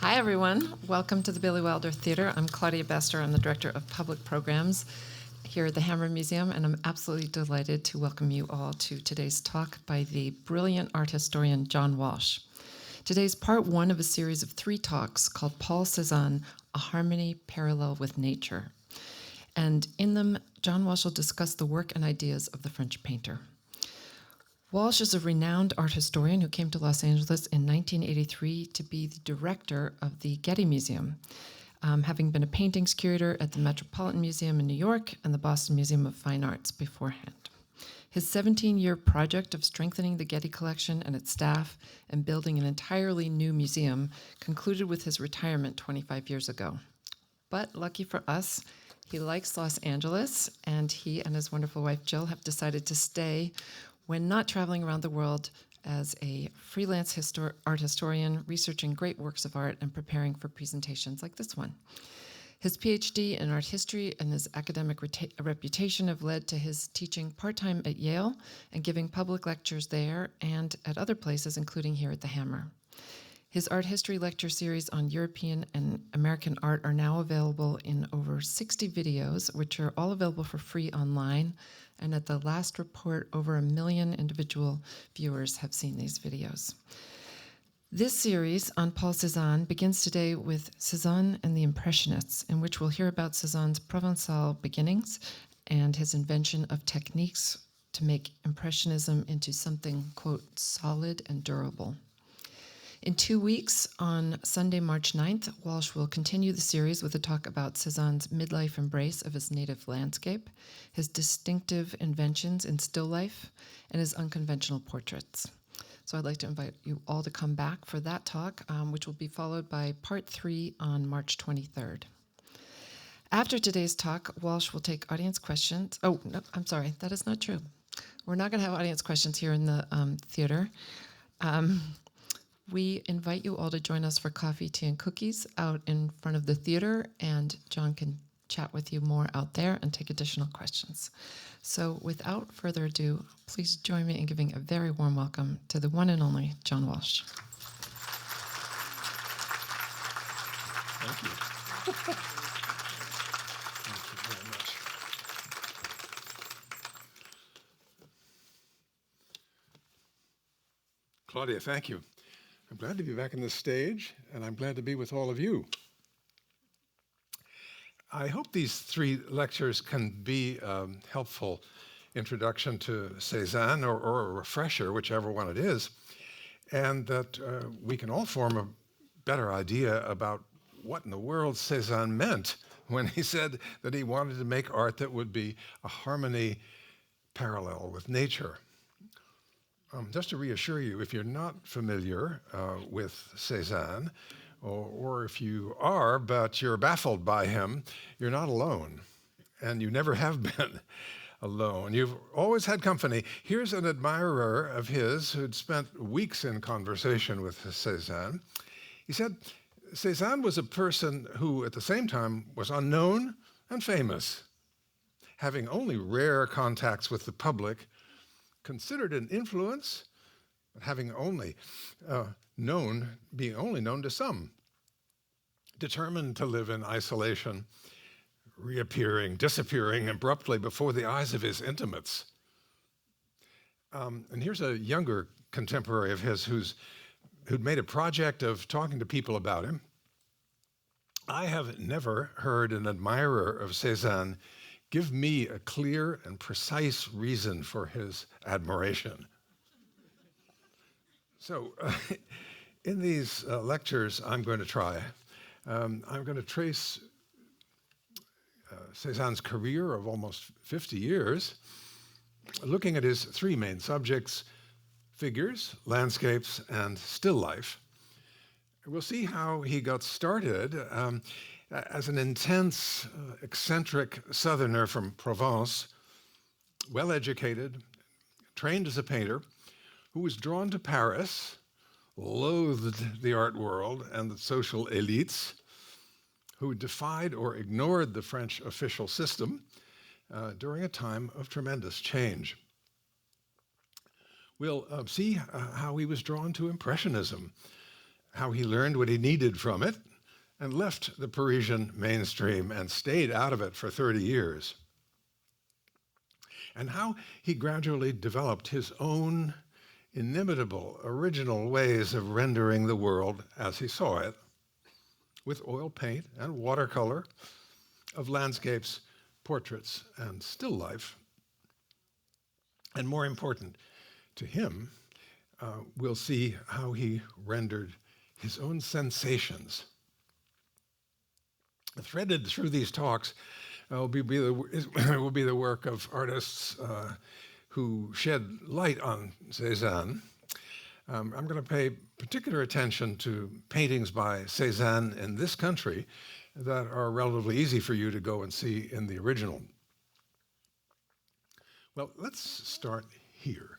Hi, everyone. Welcome to the Billy Wilder Theater. I'm Claudia Bester. I'm the Director of Public Programs here at the Hammer Museum, and I'm absolutely delighted to welcome you all to today's talk by the brilliant art historian John Walsh. Today's part one of a series of 3 talks called Paul Cézanne, A Harmony Parallel with Nature. And in them, John Walsh will discuss the work and ideas of the French painter. Walsh is a renowned art historian who came to Los Angeles in 1983 to be the director of the Getty Museum, having been a paintings curator at the Metropolitan Museum in New York and the Boston Museum of Fine Arts beforehand. His 17-year project of strengthening the Getty collection and its staff and building an entirely new museum concluded with his retirement 25 years ago. But lucky for us, he likes Los Angeles, and he and his wonderful wife Jill have decided to stay when not traveling around the world as a freelance art historian, researching great works of art and preparing for presentations like this one. His PhD in art history and his academic reputation have led to his teaching part-time at Yale and giving public lectures there and at other places, including here at the Hammer. His art history lecture series on European and American art are now available in over 60 videos, which are all available for free online. And at the last report, over 1 million individual viewers have seen these videos. This series on Paul Cézanne begins today with Cézanne and the Impressionists, in which we'll hear about Cézanne's Provençal beginnings and his invention of techniques to make Impressionism into something, quote, solid and durable. In 2 weeks, on Sunday, March 9th, Walsh will continue the series with a talk about Cézanne's midlife embrace of his native landscape, his distinctive inventions in still life, and his unconventional portraits. So I'd like to invite you all to come back for that talk, which will be followed by part 3 on March 23rd. After today's talk, Walsh will take audience questions. Oh, no, I'm sorry, that is not true. We're not going to have audience questions here in the theater. We invite you all to join us for coffee, tea, and cookies out in front of the theater, and John can chat with you more out there and take additional questions. So without further ado, please join me in giving a very warm welcome to the one and only John Walsh. Thank you. Thank you very much. Claudia, thank you. I'm glad to be back on the stage, and I'm glad to be with all of you. I hope these 3 lectures can be a helpful introduction to Cézanne or a refresher, whichever one it is, and that we can all form a better idea about what in the world Cézanne meant when he said that he wanted to make art that would be a harmony parallel with nature. Just to reassure you, if you're not familiar with Cézanne, or if you are, but you're baffled by him, you're not alone, and you never have been alone. You've always had company. Here's an admirer of his who'd spent weeks in conversation with Cézanne. He said, Cézanne was a person who, at the same time, was unknown and famous, having only rare contacts with the public, considered an influence, but having only being only known to some, determined to live in isolation, disappearing abruptly before the eyes of his intimates. And here's a younger contemporary of his who'd made a project of talking to people about him. I have never heard an admirer of Cézanne give me a clear and precise reason for his admiration. So in these lectures, I'm going to trace Cézanne's career of almost 50 years, looking at his 3 main subjects: figures, landscapes, and still life. We'll see how he got started as an intense, eccentric southerner from Provence, well-educated, trained as a painter, who was drawn to Paris, loathed the art world and the social elites, who defied or ignored the French official system during a time of tremendous change. We'll see how he was drawn to Impressionism, how he learned what he needed from it and left the Parisian mainstream and stayed out of it for 30 years. And how he gradually developed his own inimitable, original ways of rendering the world as he saw it, with oil paint and watercolor, of landscapes, portraits, and still life. And more important to him, we'll see how he rendered his own sensations. Threaded through these talks will be the work of artists who shed light on Cézanne. I'm going to pay particular attention to paintings by Cézanne in this country that are relatively easy for you to go and see in the original. Well, let's start here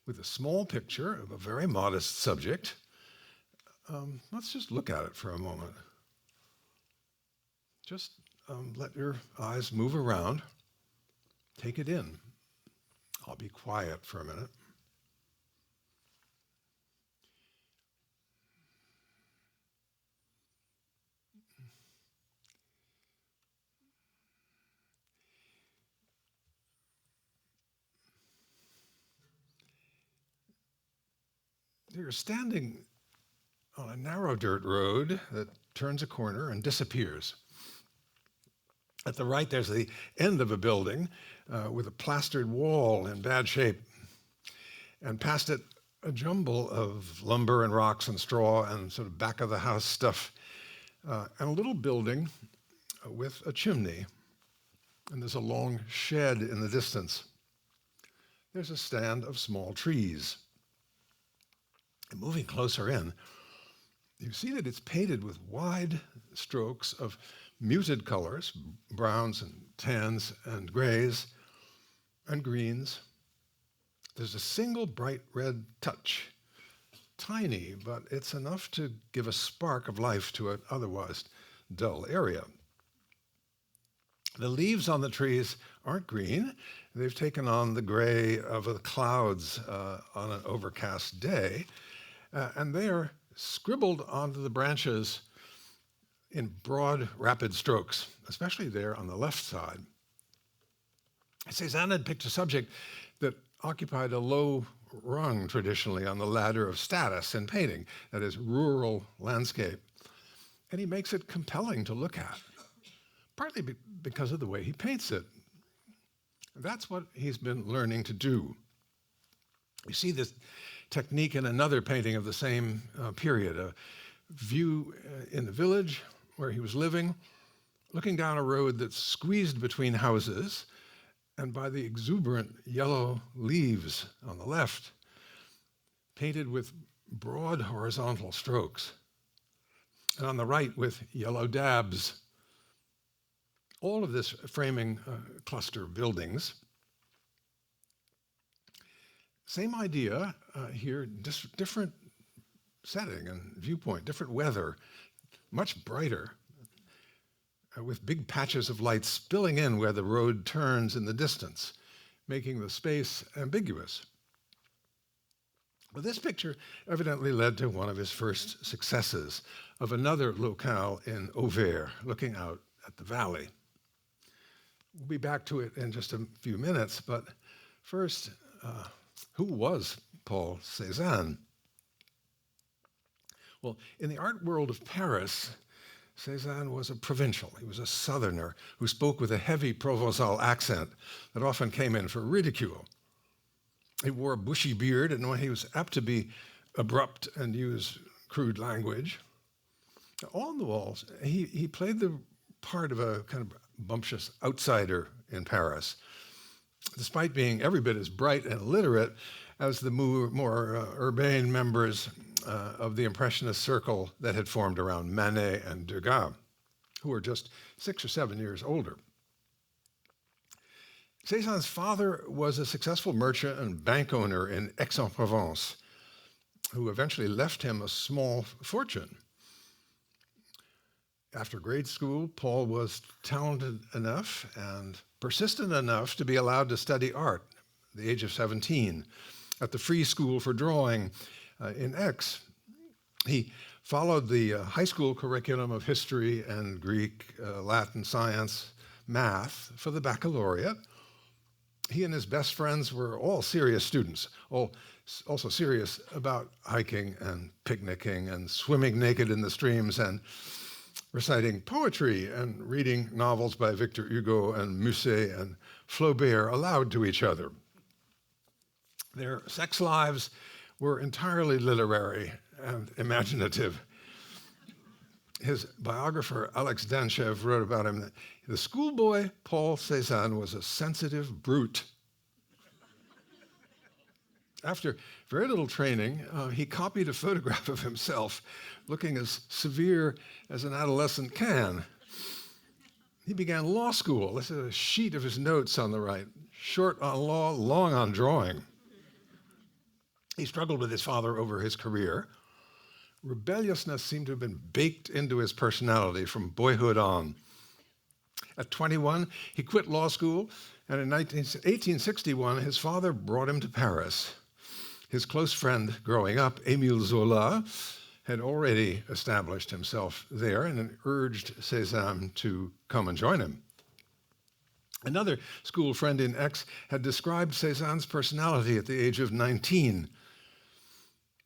with a small picture of a very modest subject. Let's just look at it for a moment. Just let your eyes move around. Take it in. I'll be quiet for a minute. You're standing on a narrow dirt road that turns a corner and disappears. At the right, there's the end of a building with a plastered wall in bad shape. And past it, a jumble of lumber and rocks and straw and sort of back of the house stuff. And a little building with a chimney. And there's a long shed in the distance. There's a stand of small trees. And moving closer in, you see that it's painted with wide strokes of muted colors, browns and tans and grays and greens. There's a single bright red touch, tiny, but it's enough to give a spark of life to an otherwise dull area. The leaves on the trees aren't green. They've taken on the gray of the clouds on an overcast day, and they are scribbled onto the branches in broad, rapid strokes, especially there on the left side. Cézanne had picked a subject that occupied a low rung traditionally on the ladder of status in painting, that is, rural landscape. And he makes it compelling to look at, partly because of the way he paints it. That's what he's been learning to do. You see this technique in another painting of the same period, a view in the village where he was living, looking down a road that's squeezed between houses, and by the exuberant yellow leaves on the left, painted with broad horizontal strokes, and on the right with yellow dabs. All of this framing a cluster of buildings. Same idea here, different setting and viewpoint, different weather, much brighter, with big patches of light spilling in where the road turns in the distance, making the space ambiguous. But this picture evidently led to one of his first successes of another locale in Auvers, looking out at the valley. We'll be back to it in just a few minutes, but first, who was Paul Cézanne? Well, in the art world of Paris, Cézanne was a provincial. He was a southerner who spoke with a heavy Provençal accent that often came in for ridicule. He wore a bushy beard, and when he was apt to be abrupt and use crude language, on the walls, he played the part of a kind of bumptious outsider in Paris, despite being every bit as bright and literate as the more urbane members of the Impressionist circle that had formed around Manet and Degas, who were just 6 or 7 years older. Cézanne's father was a successful merchant and bank owner in Aix-en-Provence, who eventually left him a small fortune. After grade school, Paul was talented enough and persistent enough to be allowed to study art at the age of 17 at the Free School for Drawing in Aix. He followed the high school curriculum of history and Greek, Latin, science, math for the baccalaureate. He and his best friends were all serious students, also serious about hiking and picnicking and swimming naked in the streams and reciting poetry and reading novels by Victor Hugo and Musset and Flaubert aloud to each other. Their sex lives were entirely literary and imaginative. His biographer, Alex Danchev, wrote about him that the schoolboy Paul Cézanne was a sensitive brute. After very little training, he copied a photograph of himself looking as severe as an adolescent can. He began law school. This is a sheet of his notes on the right, short on law, long on drawing. He struggled with his father over his career. Rebelliousness seemed to have been baked into his personality from boyhood on. At 21, he quit law school, and in 1861, his father brought him to Paris. His close friend growing up, Émile Zola, had already established himself there and urged Cézanne to come and join him. Another school friend in Aix had described Cézanne's personality at the age of 19,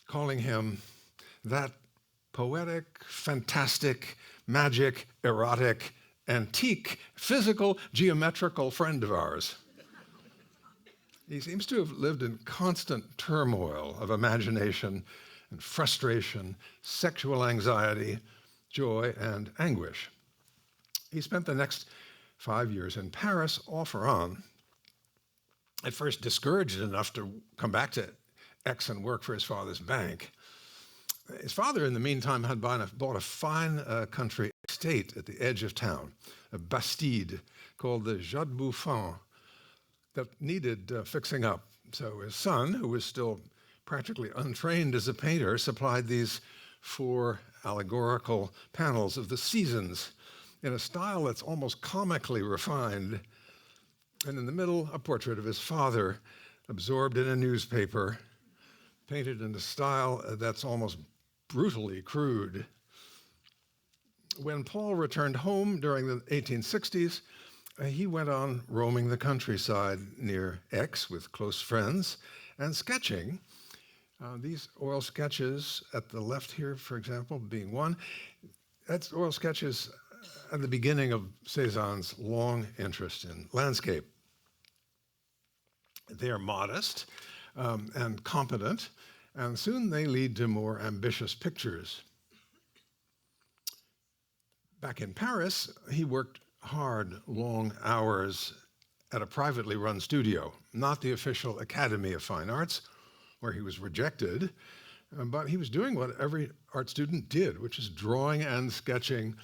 calling him that poetic, fantastic, magic, erotic, antique, physical, geometrical friend of ours. He seems to have lived in constant turmoil of imagination and frustration, sexual anxiety, joy, and anguish. He spent the next 5 years in Paris, off or on, at first discouraged enough to come back to Aix and work for his father's bank. His father, in the meantime, had bought a fine country estate at the edge of town, a bastide called the Jardin Bouffon, that needed fixing up. So his son, who was still practically untrained as a painter, supplied these 4 allegorical panels of the seasons in a style that's almost comically refined. And in the middle, a portrait of his father, absorbed in a newspaper, painted in a style that's almost brutally crude. When Paul returned home during the 1860s, he went on roaming the countryside near Aix with close friends and sketching. These oil sketches at the left here, for example, being one, that's oil sketches at the beginning of Cézanne's long interest in landscape. They're modest and competent, and soon they lead to more ambitious pictures. Back in Paris, he worked hard, long hours at a privately run studio, not the official Academy of Fine Arts, where he was rejected, but he was doing what every art student did, which is drawing and sketching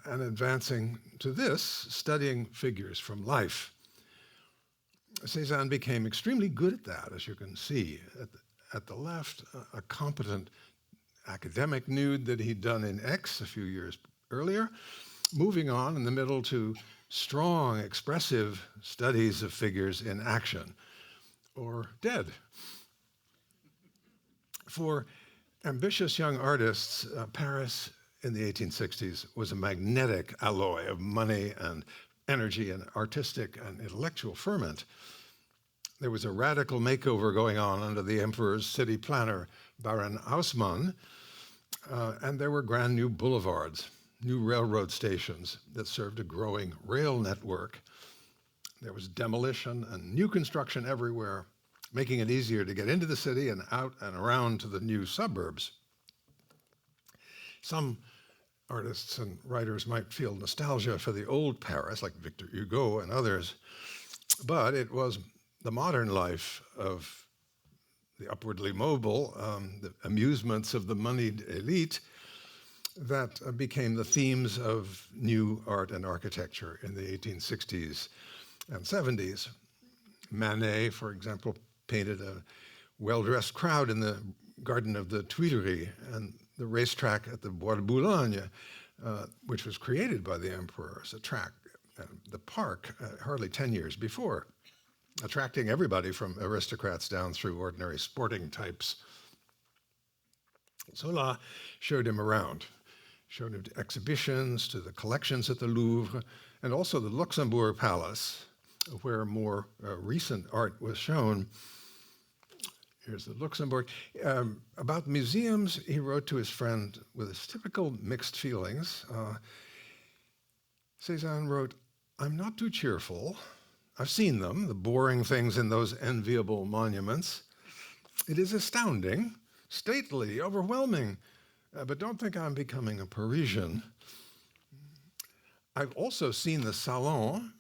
and advancing to this, studying figures from life. Cézanne became extremely good at that, as you can see. At the left, a competent academic nude that he'd done in Aix a few years earlier, moving on in the middle to strong, expressive studies of figures in action or dead. For ambitious young artists, Paris in the 1860s was a magnetic alloy of money and energy and artistic and intellectual ferment. There was a radical makeover going on under the emperor's city planner, Baron Haussmann, and there were grand new boulevards, new railroad stations that served a growing rail network. There was demolition and new construction everywhere, making it easier to get into the city and out and around to the new suburbs. Some artists and writers might feel nostalgia for the old Paris, like Victor Hugo and others, but it was the modern life of the upwardly mobile, the amusements of the moneyed elite that became the themes of new art and architecture in the 1860s and 70s. Manet, for example, painted a well-dressed crowd in the garden of the Tuileries and the racetrack at the Bois de Boulogne, which was created by the emperor as a track, the park, hardly 10 years before, attracting everybody from aristocrats down through ordinary sporting types. Zola showed him around, showed him to exhibitions, to the collections at the Louvre, and also the Luxembourg Palace, where more recent art was shown. Here's the Luxembourg. About museums, he wrote to his friend with his typical mixed feelings. Cézanne wrote, "I'm not too cheerful. I've seen them, the boring things in those enviable monuments. It is astounding, stately, overwhelming, but don't think I'm becoming a Parisian. I've also seen the Salon.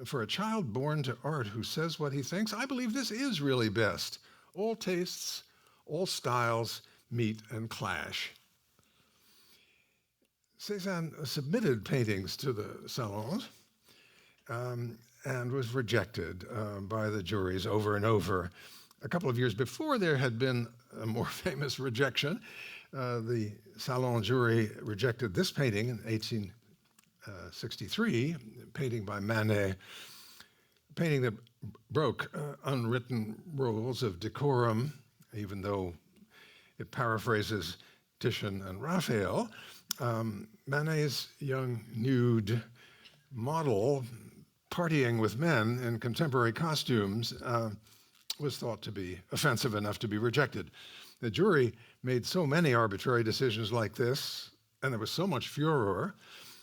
For a child born to art who says what he thinks, I believe this is really best. All tastes, all styles meet and clash." Cézanne submitted paintings to the salons and was rejected by the juries over and over. A couple of years before, there had been a more famous rejection. The Salon jury rejected this painting in 1863, painting by Manet, a painting that broke unwritten rules of decorum, even though it paraphrases Titian and Raphael. Manet's young nude model partying with men in contemporary costumes was thought to be offensive enough to be rejected. The jury made so many arbitrary decisions like this, and there was so much furor,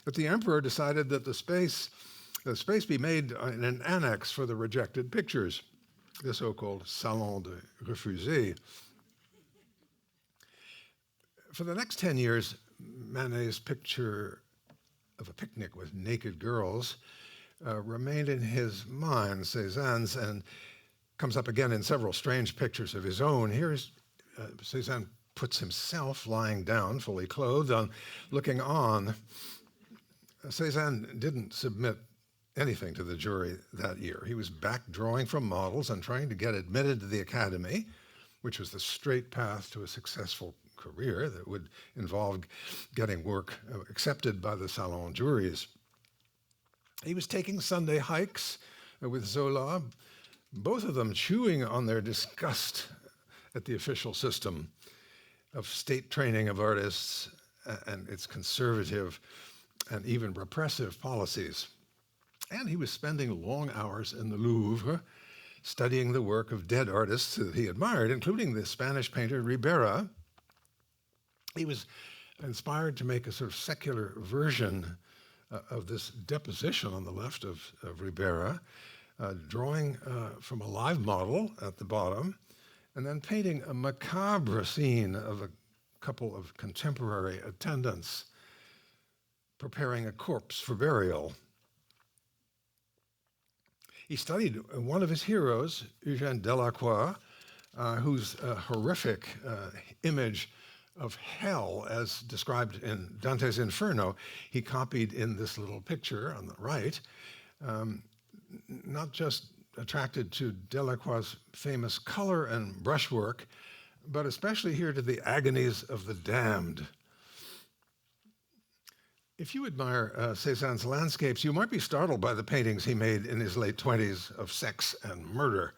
that the emperor decided that the space be made in an annex for the rejected pictures, the so-called Salon de Refusés. For the next 10 years, Manet's picture of a picnic with naked girls remained in his mind, Cézanne's, and comes up again in several strange pictures of his own. Here's Cézanne puts himself lying down, fully clothed, looking on. Cézanne didn't submit anything to the jury that year. He was back drawing from models and trying to get admitted to the Academy, which was the straight path to a successful career that would involve getting work accepted by the Salon juries. He was taking Sunday hikes with Zola, both of them chewing on their disgust at the official system of state training of artists and its conservative and even repressive policies. And he was spending long hours in the Louvre studying the work of dead artists that he admired, including the Spanish painter Ribera. He was inspired to make a sort of secular version of this deposition on the left of Ribera, drawing from a live model at the bottom, and then painting a macabre scene of a couple of contemporary attendants preparing a corpse for burial. He studied one of his heroes, Eugène Delacroix, whose horrific image of hell, as described in Dante's Inferno, he copied in this little picture on the right, not just attracted to Delacroix's famous color and brushwork, but especially here to the agonies of the damned. If you admire Cézanne's landscapes, you might be startled by the paintings he made in his late 20s of sex and murder.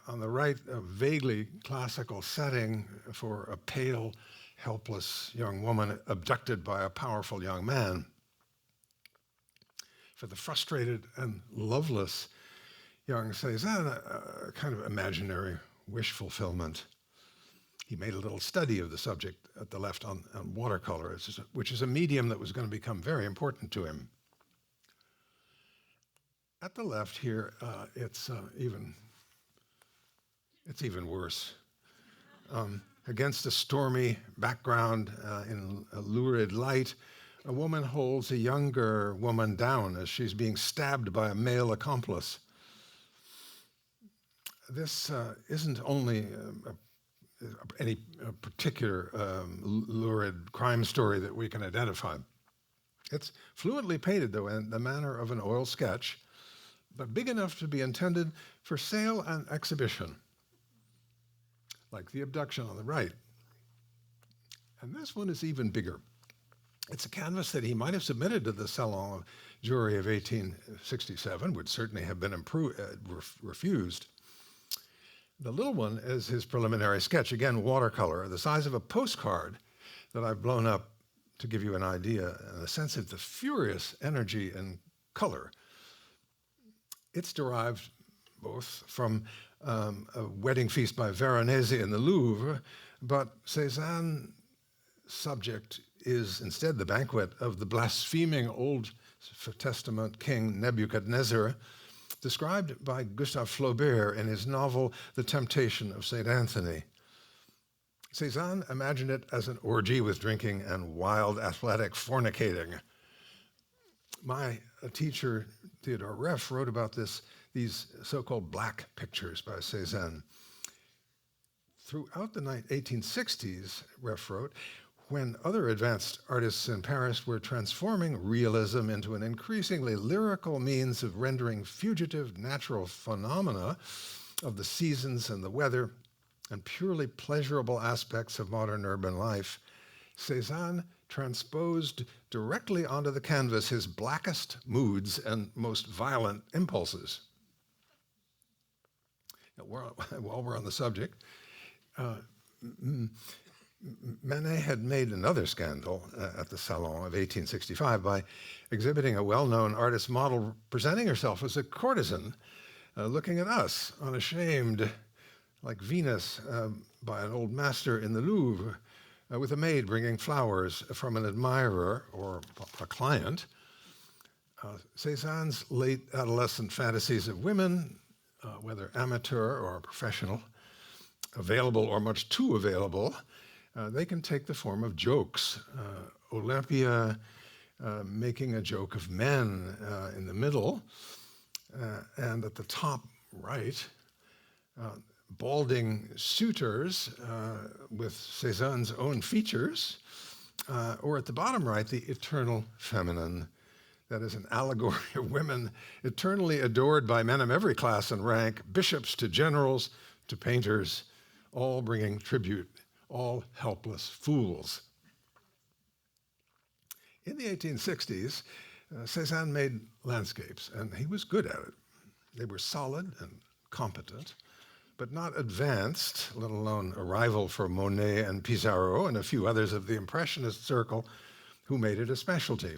On the right, a vaguely classical setting for a pale, helpless young woman abducted by a powerful young man. For the frustrated and loveless young Cézanne, a kind of imaginary wish fulfillment. He made a little study of the subject at the left on watercolor, which is a medium that was going to become very important to him. At the left here, it's even worse. Against a stormy background in a lurid light, a woman holds a younger woman down as she's being stabbed by a male accomplice. This isn't only any particular lurid crime story that we can identify. It's fluently painted, though, in the manner of an oil sketch, but big enough to be intended for sale and exhibition, like the abduction on the right. And this one is even bigger. It's a canvas that he might have submitted to the Salon jury of 1867, would certainly have been refused. The little one is his preliminary sketch, again, watercolor, the size of a postcard that I've blown up to give you an idea and a sense of the furious energy and color. It's derived both from a wedding feast by Veronese in the Louvre, but Cézanne's subject is instead the banquet of the blaspheming Old Testament king Nebuchadnezzar, described by Gustave Flaubert in his novel The Temptation of St. Anthony. Cézanne imagined it as an orgy with drinking and wild athletic fornicating. My teacher, Theodore Reff, wrote about these so-called black pictures by Cézanne. Throughout the 1860s, Reff wrote, when other advanced artists in Paris were transforming realism into an increasingly lyrical means of rendering fugitive natural phenomena of the seasons and the weather and purely pleasurable aspects of modern urban life, Cézanne transposed directly onto the canvas his blackest moods and most violent impulses. Now, while we're on the subject, Manet had made another scandal at the Salon of 1865 by exhibiting a well-known artist model presenting herself as a courtesan, looking at us, unashamed, like Venus by an old master in the Louvre, with a maid bringing flowers from an admirer or a client. Cézanne's late adolescent fantasies of women, whether amateur or professional, available or much too available, they can take the form of jokes. Olympia making a joke of men in the middle, and at the top right, balding suitors with Cézanne's own features, or at the bottom right, the eternal feminine. That is an allegory of women eternally adored by men of every class and rank, bishops to generals to painters, all bringing tribute, all helpless fools. In the 1860s, Cézanne made landscapes, and he was good at it. They were solid and competent, but not advanced, let alone a rival for Monet and Pissarro and a few others of the Impressionist circle who made it a specialty.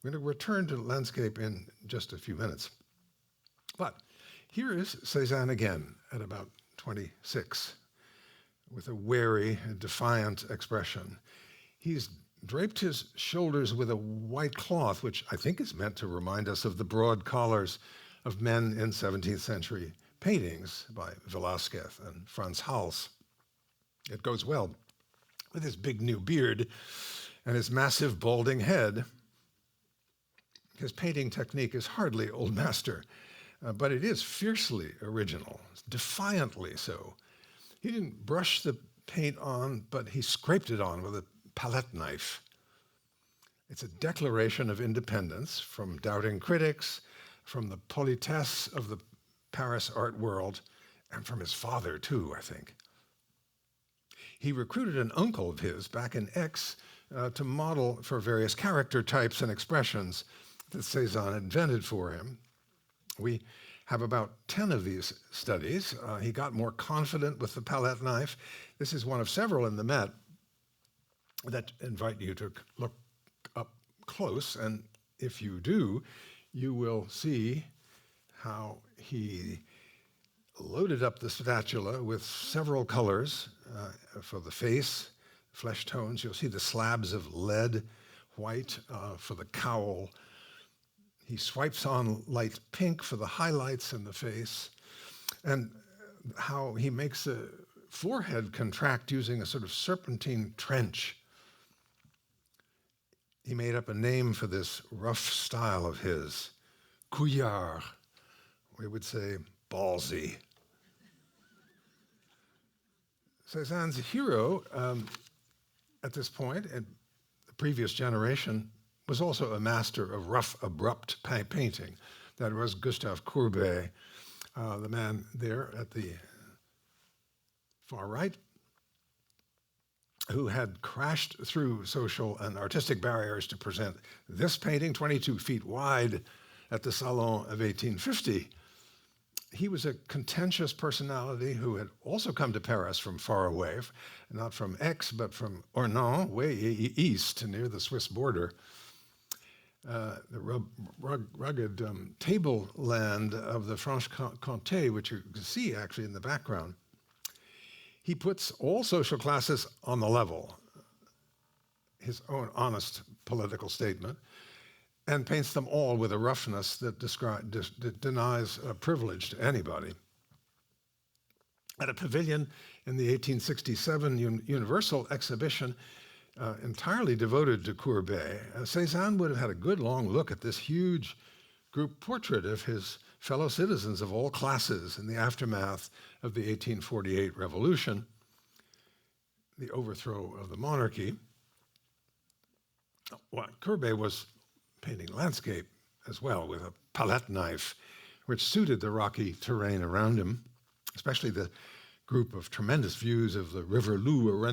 We're going to return to landscape in just a few minutes. But here is Cézanne again at about 26, with a wary, defiant expression. He's draped his shoulders with a white cloth, which I think is meant to remind us of the broad collars of men in 17th century paintings by Velázquez and Frans Hals. It goes well with his big new beard and his massive balding head. His painting technique is hardly old master, but it is fiercely original, defiantly so. He didn't brush the paint on, but he scraped it on with a palette knife. It's a declaration of independence from doubting critics, from the politesse of the Paris art world, and from his father too, I think. He recruited an uncle of his back in Aix to model for various character types and expressions that Cézanne invented for him. We have about 10 of these studies. He got more confident with the palette knife. This is one of several in the Met that invite you to look up close, and if you do, you will see how he loaded up the spatula with several colors for the face, flesh tones. You'll see the slabs of lead white for the cowl. He swipes on light pink for the highlights in the face, and how he makes the forehead contract using a sort of serpentine trench. He made up a name for this rough style of his, couillard. We would say ballsy. Cézanne's hero at this point, in the previous generation, was also a master of rough, abrupt painting. That was Gustave Courbet, the man there at the far right, who had crashed through social and artistic barriers to present this painting, 22 feet wide, at the Salon of 1850. He was a contentious personality who had also come to Paris from far away, not from Aix, but from Ornans, way east, near the Swiss border. The rugged tableland of the Franche-Comté, which you can see actually in the background. He puts all social classes on the level, his own honest political statement, and paints them all with a roughness that denies privilege to anybody. At a pavilion in the 1867 Universal Exhibition, entirely devoted to Courbet, Cézanne would have had a good long look at this huge group portrait of his fellow citizens of all classes in the aftermath of the 1848 revolution, the overthrow of the monarchy. Well, Courbet was painting landscape as well with a palette knife, which suited the rocky terrain around him, especially the group of tremendous views of the River Lou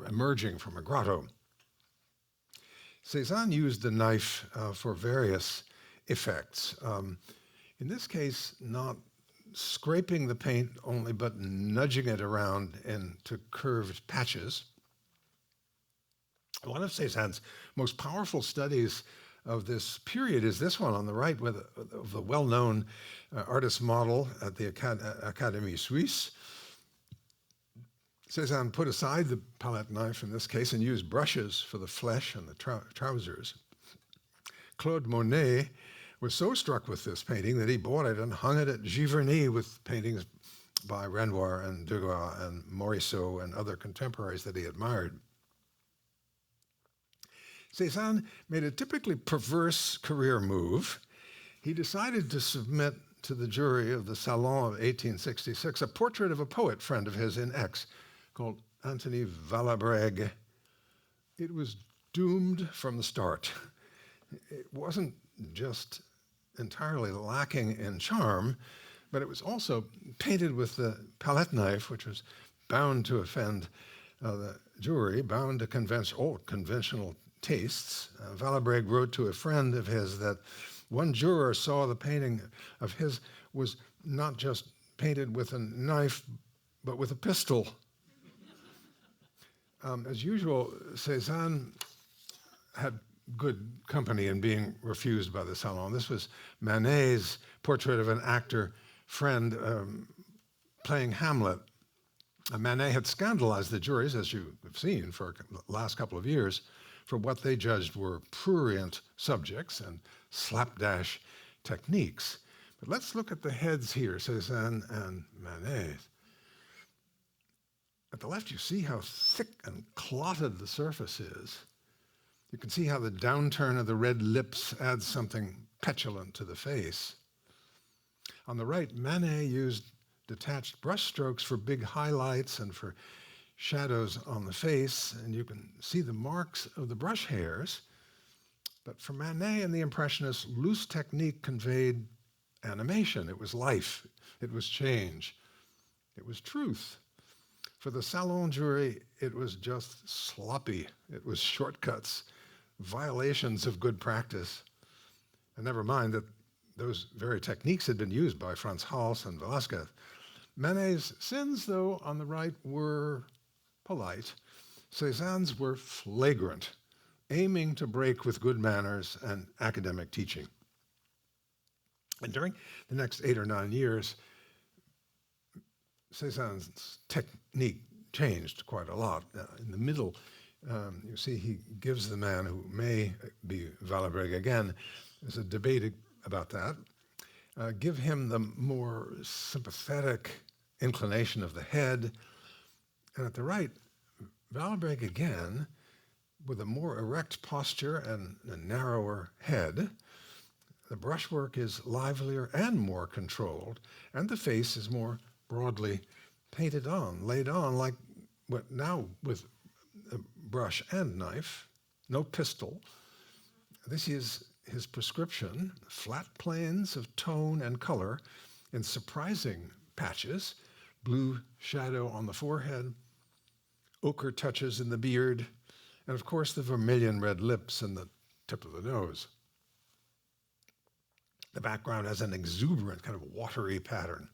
emerging from a grotto. Cézanne used the knife for various effects. In this case, not scraping the paint only, but nudging it around into curved patches. One of Cézanne's most powerful studies of this period is this one on the right, of the well-known artist model at the Académie Suisse. Cézanne put aside the palette knife in this case and used brushes for the flesh and the trousers. Claude Monet was so struck with this painting that he bought it and hung it at Giverny with paintings by Renoir and Degas and Morisot and other contemporaries that he admired. Cézanne made a typically perverse career move. He decided to submit to the jury of the Salon of 1866 a portrait of a poet friend of his in Aix called Anthony Valabrègue. It was doomed from the start. It wasn't just entirely lacking in charm, but it was also painted with the palette knife, which was bound to offend the jury, bound to all conventional tastes. Valabrègue wrote to a friend of his that one juror saw the painting of his was not just painted with a knife, but with a pistol. As usual, Cézanne had good company in being refused by the Salon. This was Manet's portrait of an actor friend playing Hamlet. Manet had scandalized the juries, as you have seen, for the last couple of years, for what they judged were prurient subjects and slapdash techniques. But let's look at the heads here, Cézanne and Manet. At the left, you see how thick and clotted the surface is. You can see how the downturn of the red lips adds something petulant to the face. On the right, Manet used detached brush strokes for big highlights and for shadows on the face, and you can see the marks of the brush hairs. But for Manet and the Impressionists, loose technique conveyed animation. It was life. It was change. It was truth. For the Salon jury, it was just sloppy. It was shortcuts, violations of good practice. And never mind that those very techniques had been used by Frans Hals and Velasquez. Manet's sins, though, on the right were polite. Cézanne's were flagrant, aiming to break with good manners and academic teaching. And during the next 8 or 9 years, Cézanne's technique changed quite a lot. In the middle, you see he gives the man who may be Valabrègue again, there's a debate about that, give him the more sympathetic inclination of the head. And at the right, Valabrègue again, with a more erect posture and a narrower head. The brushwork is livelier and more controlled, and the face is more broadly painted on, laid on, like what now with a brush and knife, no pistol. This is his prescription, flat planes of tone and color in surprising patches, blue shadow on the forehead, ochre touches in the beard, and of course the vermilion red lips and the tip of the nose. The background has an exuberant, kind of watery pattern.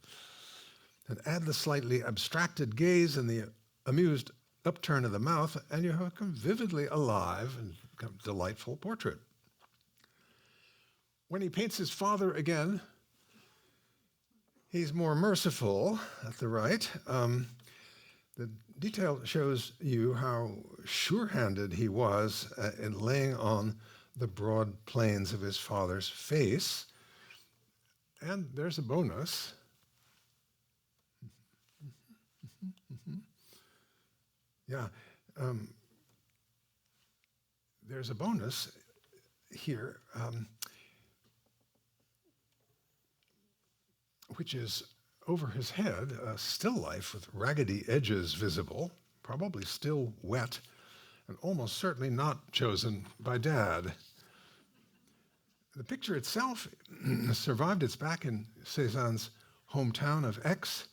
And add the slightly abstracted gaze and the amused upturn of the mouth, and you have a vividly alive and kind of delightful portrait. When he paints his father again, he's more merciful at the right. The detail shows you how sure-handed he was in laying on the broad planes of his father's face. And there's a bonus. Yeah, there's a bonus here, which is over his head, a still life with raggedy edges visible, probably still wet, and almost certainly not chosen by Dad. The picture itself survived. It's back in Cézanne's hometown of Aix,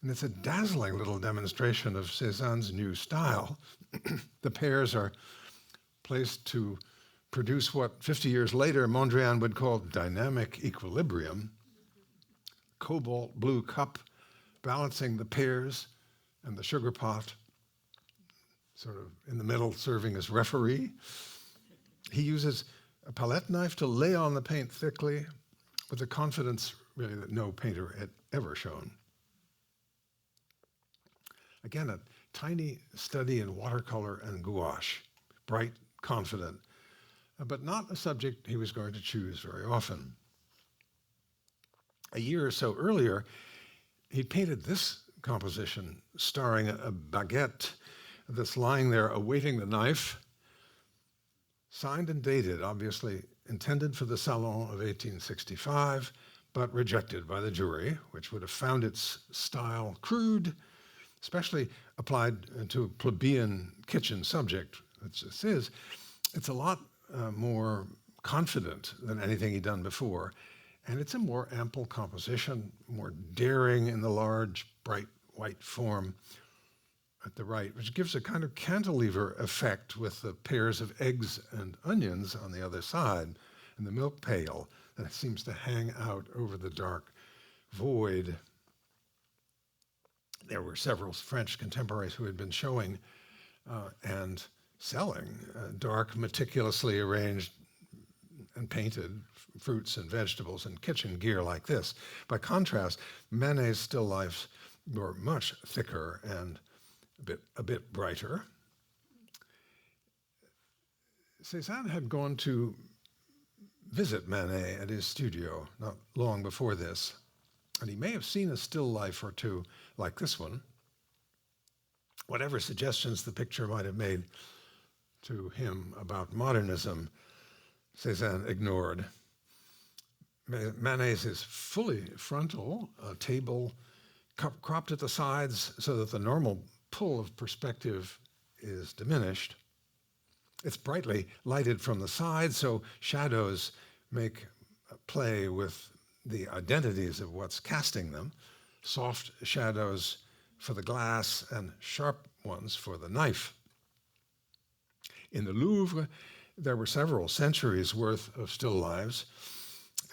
and it's a dazzling little demonstration of Cézanne's new style. The pairs are placed to produce what 50 years later Mondrian would call dynamic equilibrium. Cobalt blue cup balancing the pears and the sugar pot, sort of in the middle serving as referee. He uses a palette knife to lay on the paint thickly with a confidence really that no painter had ever shown. Again, a tiny study in watercolor and gouache, bright, confident, but not a subject he was going to choose very often. A year or so earlier, he painted this composition starring a baguette that's lying there awaiting the knife, signed and dated, obviously intended for the Salon of 1865, but rejected by the jury, which would have found its style crude, especially applied to a plebeian kitchen subject, which this is. It's a lot more confident than anything he'd done before. And it's a more ample composition, more daring in the large, bright white form at the right, which gives a kind of cantilever effect with the pairs of eggs and onions on the other side, and the milk pail that seems to hang out over the dark void. There were several French contemporaries who had been showing and selling dark, meticulously arranged and painted fruits and vegetables and kitchen gear like this. By contrast, Manet's still lifes were much thicker and a bit brighter. Cézanne had gone to visit Manet at his studio not long before this, and he may have seen a still life or two like this one. Whatever suggestions the picture might have made to him about modernism, Cézanne ignored. Manet's is fully frontal, a table cropped at the sides so that the normal pull of perspective is diminished. It's brightly lighted from the side, so shadows make play with the identities of what's casting them. Soft shadows for the glass and sharp ones for the knife. In the Louvre, there were several centuries worth of still lives,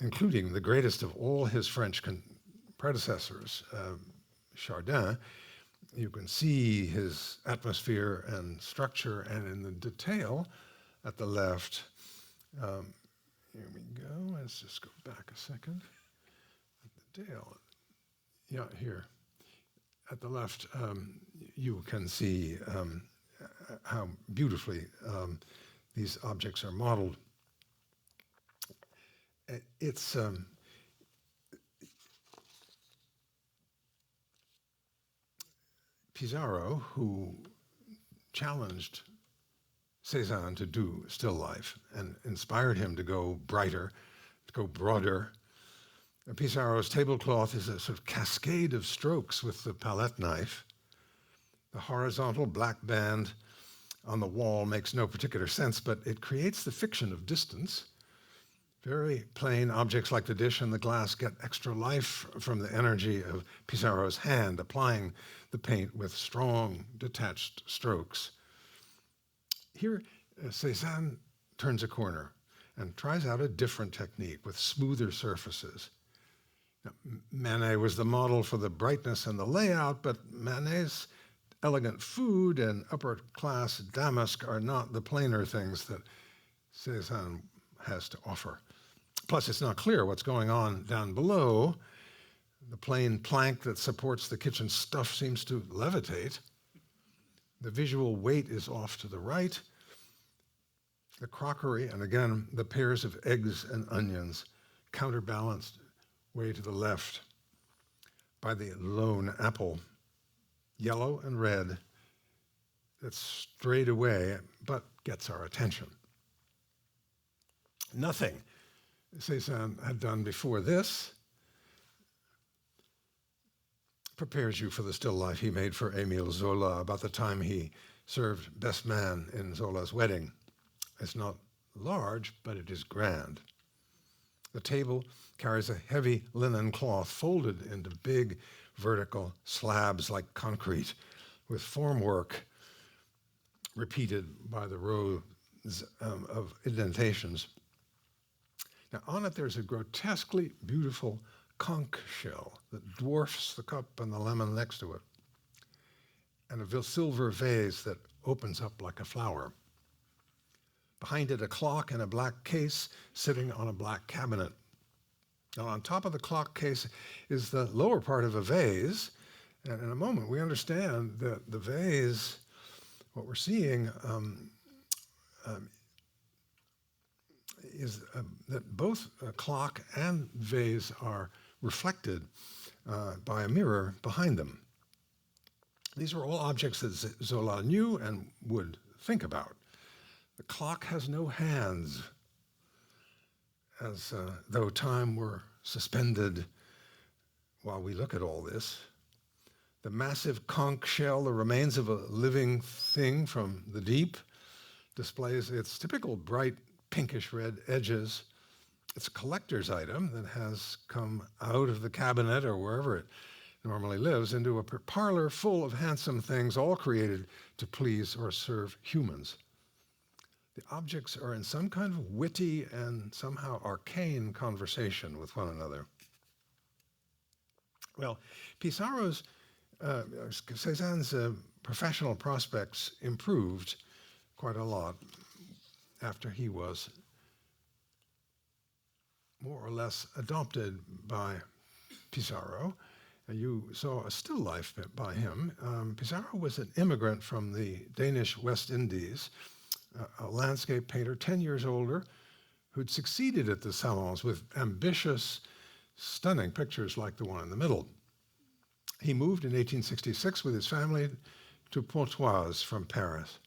including the greatest of all his French predecessors, Chardin. You can see his atmosphere and structure, and in the detail at the left, here we go, let's just go back a second. At the detail, yeah, here. At the left, you can see how beautifully these objects are modeled. It's Pissarro who challenged Cézanne to do still life and inspired him to go brighter, to go broader. Pissarro's tablecloth is a sort of cascade of strokes with the palette knife. The horizontal black band on the wall makes no particular sense, but it creates the fiction of distance. Very plain objects like the dish and the glass get extra life from the energy of Pissarro's hand, applying the paint with strong, detached strokes. Here, Cézanne turns a corner and tries out a different technique with smoother surfaces. Now, Manet was the model for the brightness and the layout, but Manet's elegant food and upper-class damask are not the plainer things that Cézanne has to offer. Plus, it's not clear what's going on down below. The plain plank that supports the kitchen stuff seems to levitate. The visual weight is off to the right. The crockery, and again, the pairs of eggs and onions, counterbalanced way to the left by the lone apple, yellow and red, that's strayed away but gets our attention. Nothing Cézanne had done before this prepares you for the still life he made for Émile Zola about the time he served best man in Zola's wedding. It's not large, but it is grand. The table carries a heavy linen cloth folded into big vertical slabs like concrete with formwork repeated by the rows of indentations. Now on it there's a grotesquely beautiful conch shell that dwarfs the cup and the lemon next to it, and a silver vase that opens up like a flower. Behind it, a clock in a black case sitting on a black cabinet. Now, on top of the clock case is the lower part of a vase, and in a moment we understand that the vase, what we're seeing is that both clock and vase are reflected by a mirror behind them. These are all objects that Zola knew and would think about. The clock has no hands, as though time were suspended while we look at all this. The massive conch shell, the remains of a living thing from the deep, displays its typical bright pinkish red edges. It's a collector's item that has come out of the cabinet or wherever it normally lives into a parlor full of handsome things, all created to please or serve humans. The objects are in some kind of witty and somehow arcane conversation with one another. Well, Pissarro's, Cézanne's professional prospects improved quite a lot after he was more or less adopted by Pissarro. You saw a still life by him. Pissarro was an immigrant from the Danish West Indies, a landscape painter 10 years older who'd succeeded at the salons with ambitious, stunning pictures like the one in the middle. He moved in 1866 with his family to Pontoise from Paris.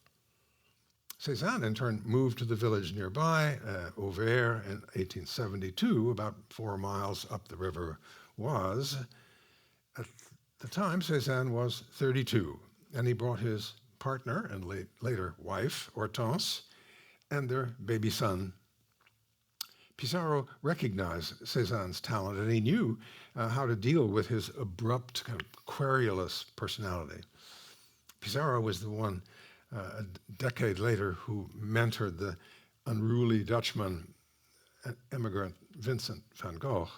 Cézanne, in turn, moved to the village nearby, Auvers, in 1872, about 4 miles up the river Oise. At the time, Cézanne was 32, and he brought his partner and later wife, Hortense, and their baby son. Pissarro recognized Cézanne's talent, and he knew how to deal with his abrupt, kind of querulous personality. Pissarro was the one a decade later who mentored the unruly Dutchman immigrant Vincent Van Gogh.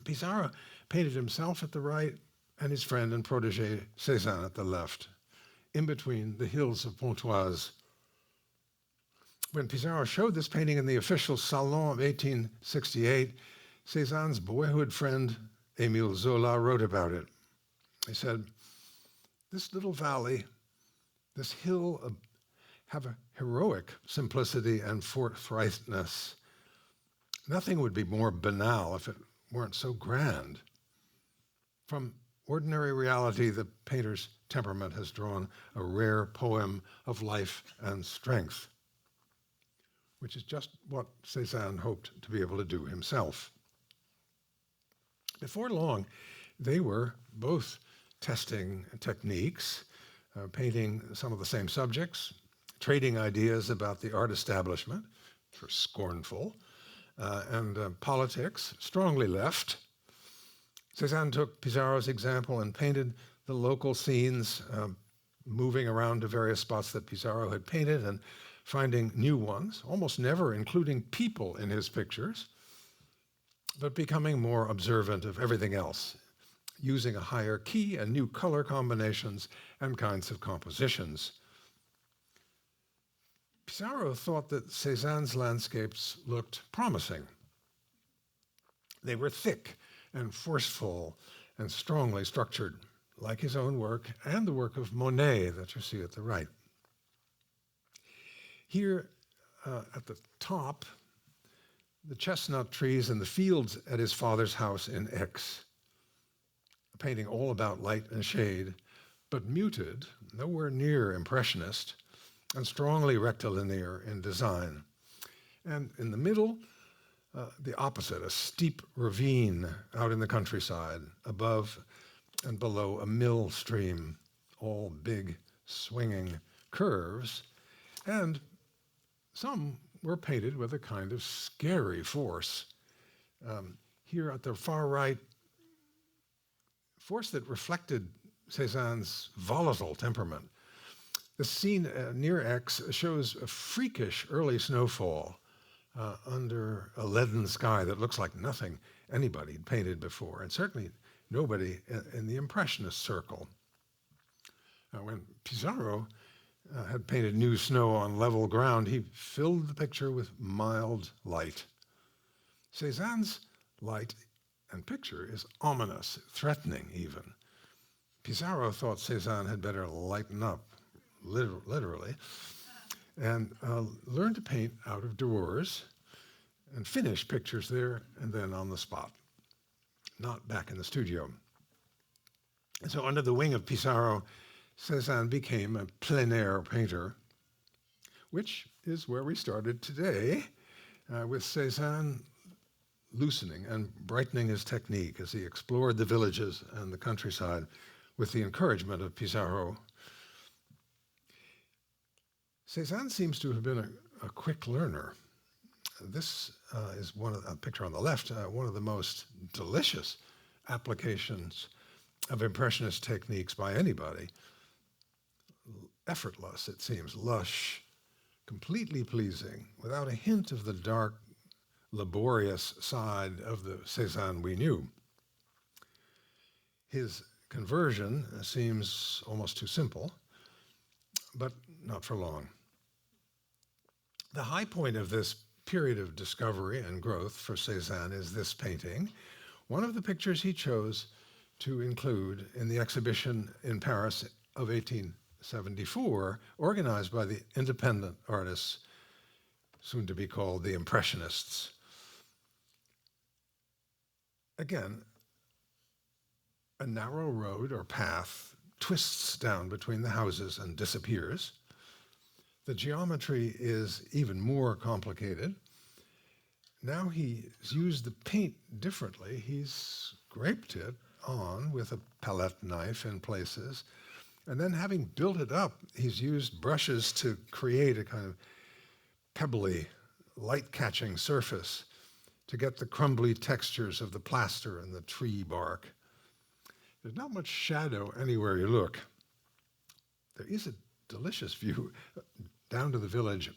Pissarro painted himself at the right and his friend and protege Cézanne at the left, in between the hills of Pontoise. When Pissarro showed this painting in the official Salon of 1868, Cézanne's boyhood friend Émile Zola wrote about it. He said, "This little valley, this hill have a heroic simplicity and forthrightness. Nothing would be more banal if it weren't so grand. From ordinary reality, the painter's temperament has drawn a rare poem of life and strength," which is just what Cézanne hoped to be able to do himself. Before long, they were both testing techniques, painting some of the same subjects, trading ideas about the art establishment, which were scornful, and politics, strongly left. Cézanne took Pissarro's example and painted the local scenes, moving around to various spots that Pissarro had painted, and finding new ones, almost never including people in his pictures, but becoming more observant of everything else, using a higher key and new color combinations and kinds of compositions. Pissarro thought that Cézanne's landscapes looked promising. They were thick and forceful and strongly structured, like his own work and the work of Monet that you see at the right. Here at the top, the chestnut trees and the fields at his father's house in Aix, a painting all about light and shade, but muted, nowhere near impressionist, and strongly rectilinear in design. And in the middle, the opposite, a steep ravine out in the countryside, above and below a mill stream, all big, swinging curves, and some were painted with a kind of scary force. Here at the far right, force that reflected Cézanne's volatile temperament. The scene near Aix shows a freakish early snowfall under a leaden sky that looks like nothing anybody had painted before, and certainly nobody in the Impressionist circle. When Pissarro had painted new snow on level ground, he filled the picture with mild light. Cézanne's light and picture is ominous, threatening even. Pissarro thought Cézanne had better lighten up, literally, and learn to paint out of doors and finish pictures there and then on the spot, not back in the studio. And so under the wing of Pissarro, Cézanne became a plein air painter, which is where we started today, with Cézanne loosening and brightening his technique as he explored the villages and the countryside with the encouragement of Pissarro. Cézanne seems to have been a quick learner. This is a picture on the left, one of the most delicious applications of Impressionist techniques by anybody. Effortless, it seems, lush, completely pleasing, without a hint of the dark, laborious side of the Cézanne we knew. His conversion seems almost too simple, but not for long. The high point of this period of discovery and growth for Cézanne is this painting, one of the pictures he chose to include in the exhibition in Paris of 1874, organized by the independent artists, soon to be called the Impressionists. Again, a narrow road or path twists down between the houses and disappears. The geometry is even more complicated. Now he's used the paint differently. He's scraped it on with a palette knife in places. And then having built it up, he's used brushes to create a kind of pebbly, light-catching surface to get the crumbly textures of the plaster and the tree bark. There's not much shadow anywhere you look. There is a delicious view down to the village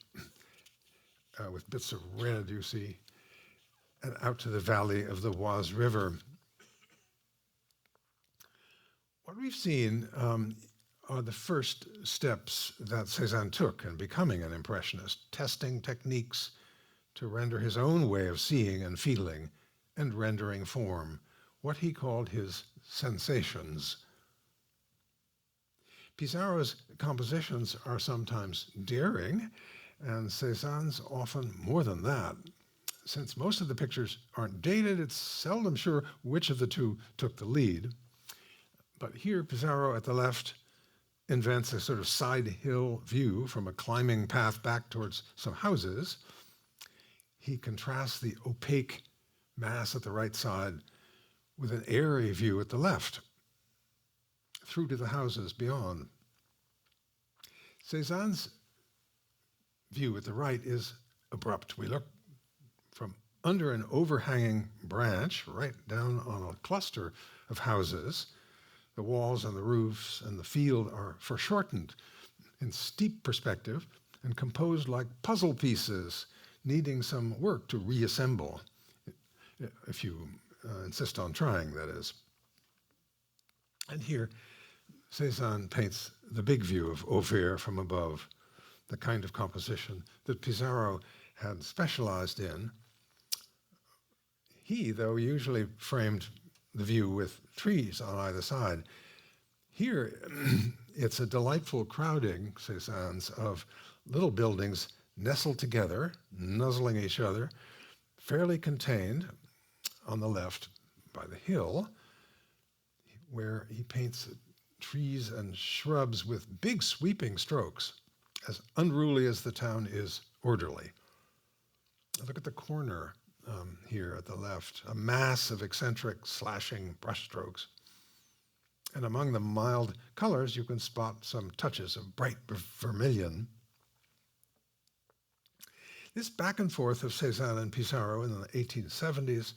with bits of red, you see, and out to the valley of the Oise River. What we've seen are the first steps that Cézanne took in becoming an Impressionist, testing techniques to render his own way of seeing and feeling and rendering form, what he called his sensations. Pissarro's compositions are sometimes daring, and Cézanne's often more than that. Since most of the pictures aren't dated, it's seldom sure which of the two took the lead. But here, Pissarro at the left invents a sort of side hill view from a climbing path back towards some houses. He contrasts the opaque mass at the right side with an airy view at the left, through to the houses beyond. Cézanne's view at the right is abrupt. We look from under an overhanging branch right down on a cluster of houses. The walls and the roofs and the field are foreshortened in steep perspective and composed like puzzle pieces, needing some work to reassemble, if you insist on trying, that is. And here, Cézanne paints the big view of Ophir from above, the kind of composition that Pissarro had specialized in. He, though, usually framed the view with trees on either side. Here, it's a delightful crowding, Cézanne's, of little buildings nestled together, nuzzling each other, fairly contained on the left by the hill, where he paints trees and shrubs with big sweeping strokes, as unruly as the town is orderly. Look at the corner here at the left, a mass of eccentric slashing brushstrokes. And among the mild colors, you can spot some touches of bright vermilion. This back and forth of Cézanne and Pissarro in the 1870s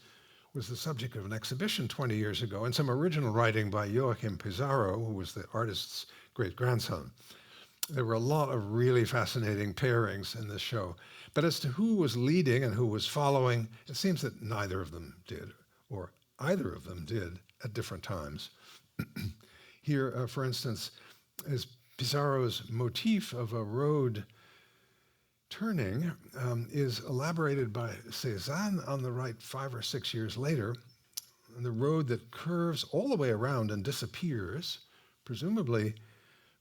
was the subject of an exhibition 20 years ago, and some original writing by Joachim Pissarro, who was the artist's great-grandson. There were a lot of really fascinating pairings in this show. But as to who was leading and who was following, it seems that neither of them did, or either of them did at different times. Here, for instance, is Pissarro's motif of a road turning is elaborated by Cézanne on the right 5 or 6 years later, and the road that curves all the way around and disappears, presumably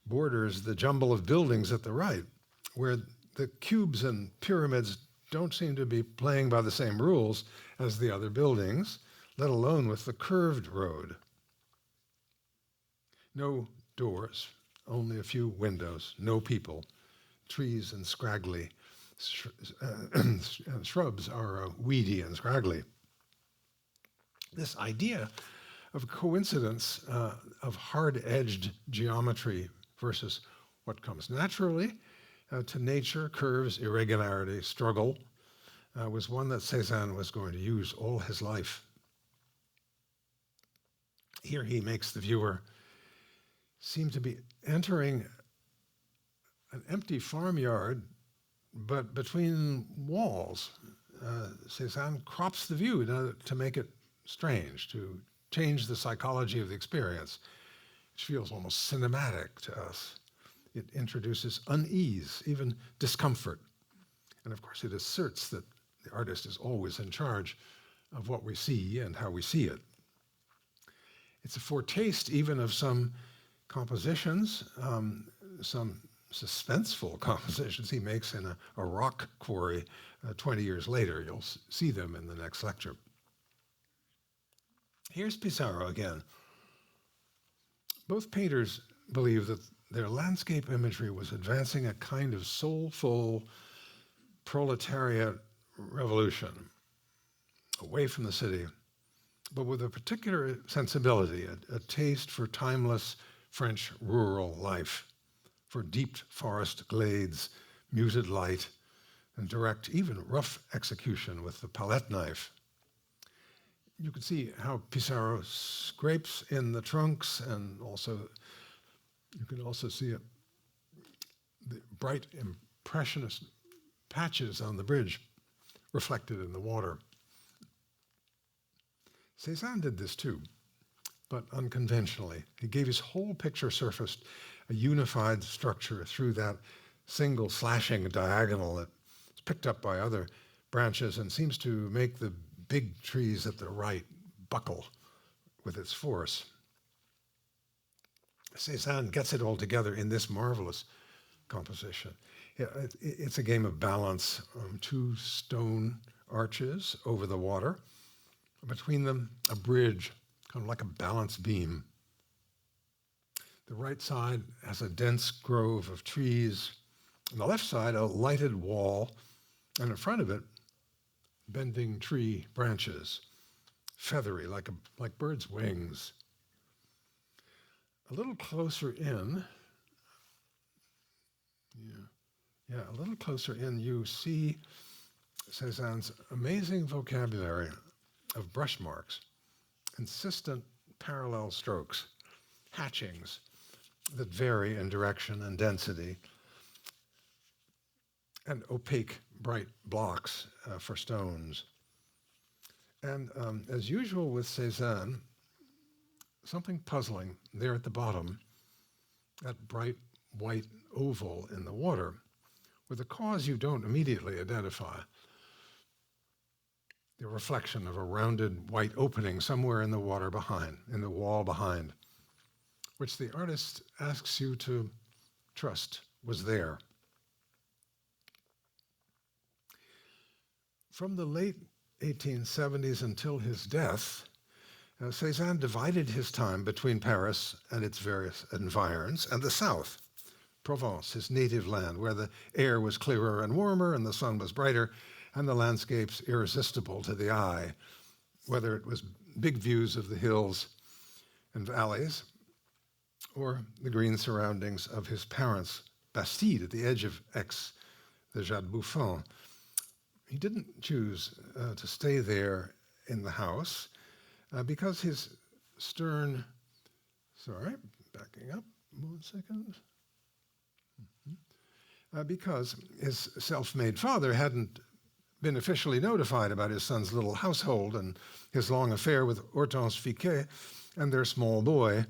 borders the jumble of buildings at the right, where the cubes and pyramids don't seem to be playing by the same rules as the other buildings, let alone with the curved road. No doors, only a few windows, no people, trees and scraggly. Shrubs are weedy and scraggly. This idea of coincidence of hard-edged geometry versus what comes naturally to nature, curves, irregularity, struggle, was one that Cézanne was going to use all his life. Here he makes the viewer seem to be entering an empty farmyard, but between walls. Cézanne crops the view to make it strange, to change the psychology of the experience, which feels almost cinematic to us. It introduces unease, even discomfort. And of course, it asserts that the artist is always in charge of what we see and how we see it. It's a foretaste even of some compositions, some suspenseful compositions he makes in a rock quarry 20 years later. You'll see them in the next lecture. Here's Pissarro again. Both painters believe that their landscape imagery was advancing a kind of soulful proletariat revolution away from the city, but with a particular sensibility, a taste for timeless French rural life, for deep forest glades, muted light, and direct, even rough execution with the palette knife. You can see how Pissarro scrapes in the trunks, and also you can also see the bright impressionist patches on the bridge reflected in the water. Cézanne did this too, but unconventionally. He gave his whole picture surface a unified structure through that single slashing diagonal that's picked up by other branches and seems to make the big trees at the right buckle with its force. Cézanne gets it all together in this marvelous composition. It's a game of balance. 2 stone arches over the water. Between them, a bridge, kind of like a balance beam. The right side has a dense grove of trees. On the left side, a lighted wall, and in front of it, bending tree branches, feathery, like birds' wings. A little closer in, a little closer in, you see Cézanne's amazing vocabulary of brush marks, insistent parallel strokes, hatchings that vary in direction and density. and opaque, bright blocks for stones. And as usual with Cézanne, something puzzling there at the bottom, that bright white oval in the water, with a cause you don't immediately identify. The reflection of a rounded white opening somewhere in the water behind, in the wall behind, which the artist asks you to trust was there. From the late 1870s until his death, Cézanne divided his time between Paris and its various environs and the south, Provence, his native land, where the air was clearer and warmer and the sun was brighter and the landscapes irresistible to the eye, whether it was big views of the hills and valleys or the green surroundings of his parents' Bastide at the edge of Aix, the Jade Bouffon. He didn't choose to stay there in the house because his stern, backing up 1 second. Because his self-made father hadn't been officially notified about his son's little household and his long affair with Hortense Fiquet and their small boy.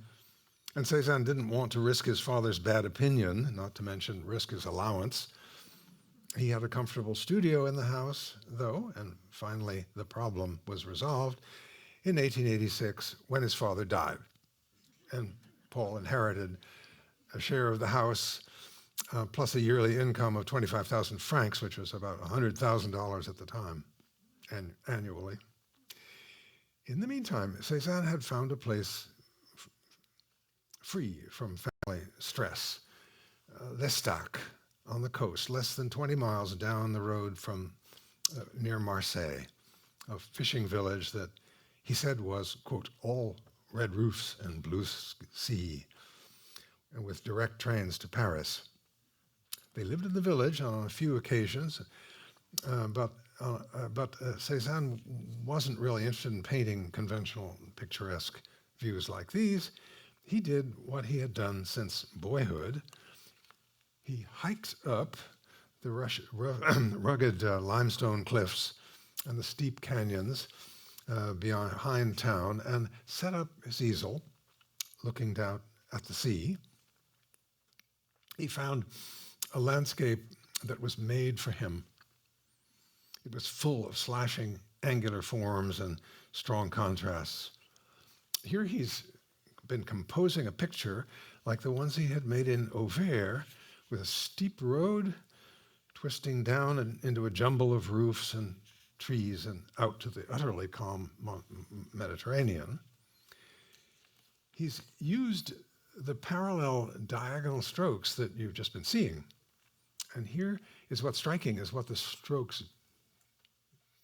And Cézanne didn't want to risk his father's bad opinion, not to mention risk his allowance. He had a comfortable studio in the house, though, and finally the problem was resolved in 1886 when his father died. And Paul inherited a share of the house plus a yearly income of 25,000 francs, which was about $100,000 at the time, and annually. In the meantime, Cézanne had found a place free from family stress, L'Estaque on the coast, less than 20 miles down the road from near Marseille, a fishing village that he said was, quote, all red roofs and blue sea, and with direct trains to Paris. They lived in the village on a few occasions, but Cézanne wasn't really interested in painting conventional, picturesque views like these. He did what he had done since boyhood. He hiked up the rugged limestone cliffs and the steep canyons behind town and set up his easel, looking down at the sea. He found a landscape that was made for him. It was full of slashing angular forms and strong contrasts. Here he's been composing a picture like the ones he had made in Auvers, with a steep road twisting down and into a jumble of roofs and trees and out to the utterly calm Mediterranean. He's used the parallel diagonal strokes that you've just been seeing. And here is what's striking, is what the strokes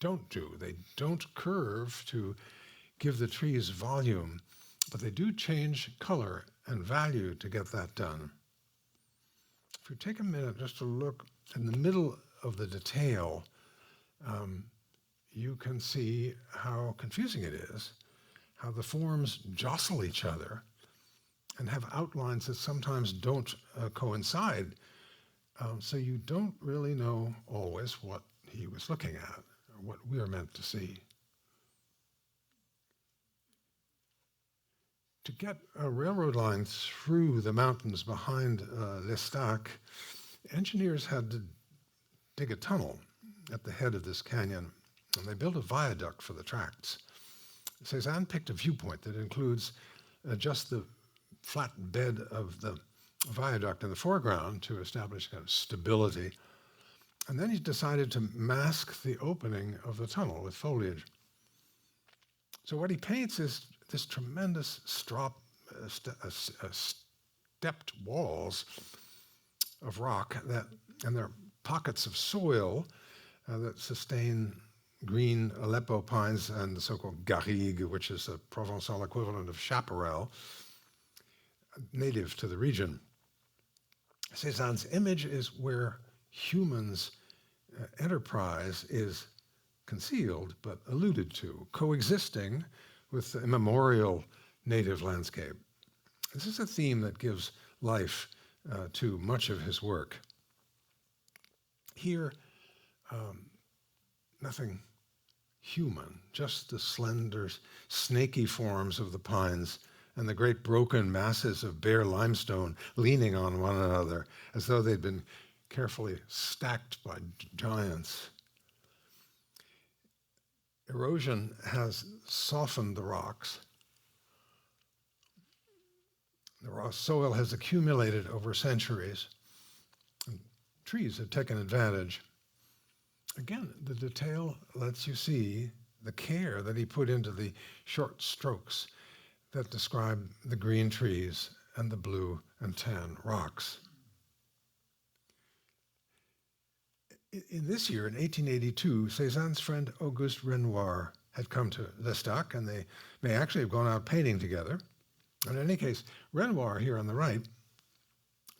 don't do. They don't curve to give the trees volume, but they do change color and value to get that done. If you take a minute just to look in the middle of the detail, you can see how confusing it is, how the forms jostle each other and have outlines that sometimes don't coincide. So you don't really know always what he was looking at or what we are meant to see. To get a railroad line through the mountains behind L'Estaque, engineers had to dig a tunnel at the head of this canyon, and they built a viaduct for the tracks. Cézanne picked a viewpoint that includes just the flat bed of the viaduct in the foreground to establish kind of stability. And then he decided to mask the opening of the tunnel with foliage. So what he paints is this tremendous stepped walls of rock and there are pockets of soil that sustain green Aleppo pines and the so-called garrigue, which is the Provençal equivalent of chaparral, native to the region. Cézanne's image is where humans' enterprise is concealed but alluded to, coexisting with the immemorial native landscape. This is a theme that gives life to much of his work. Here, nothing human, just the slender, snaky forms of the pines and the great broken masses of bare limestone leaning on one another as though they'd been carefully stacked by giants. Erosion has softened the rocks. The raw soil has accumulated over centuries. And trees have taken advantage. Again, the detail lets you see the care that he put into the short strokes that describe the green trees and the blue and tan rocks. In this year, in 1882, Cézanne's friend Auguste Renoir had come to L'Estaque, and they may actually have gone out painting together. And in any case, Renoir, here on the right,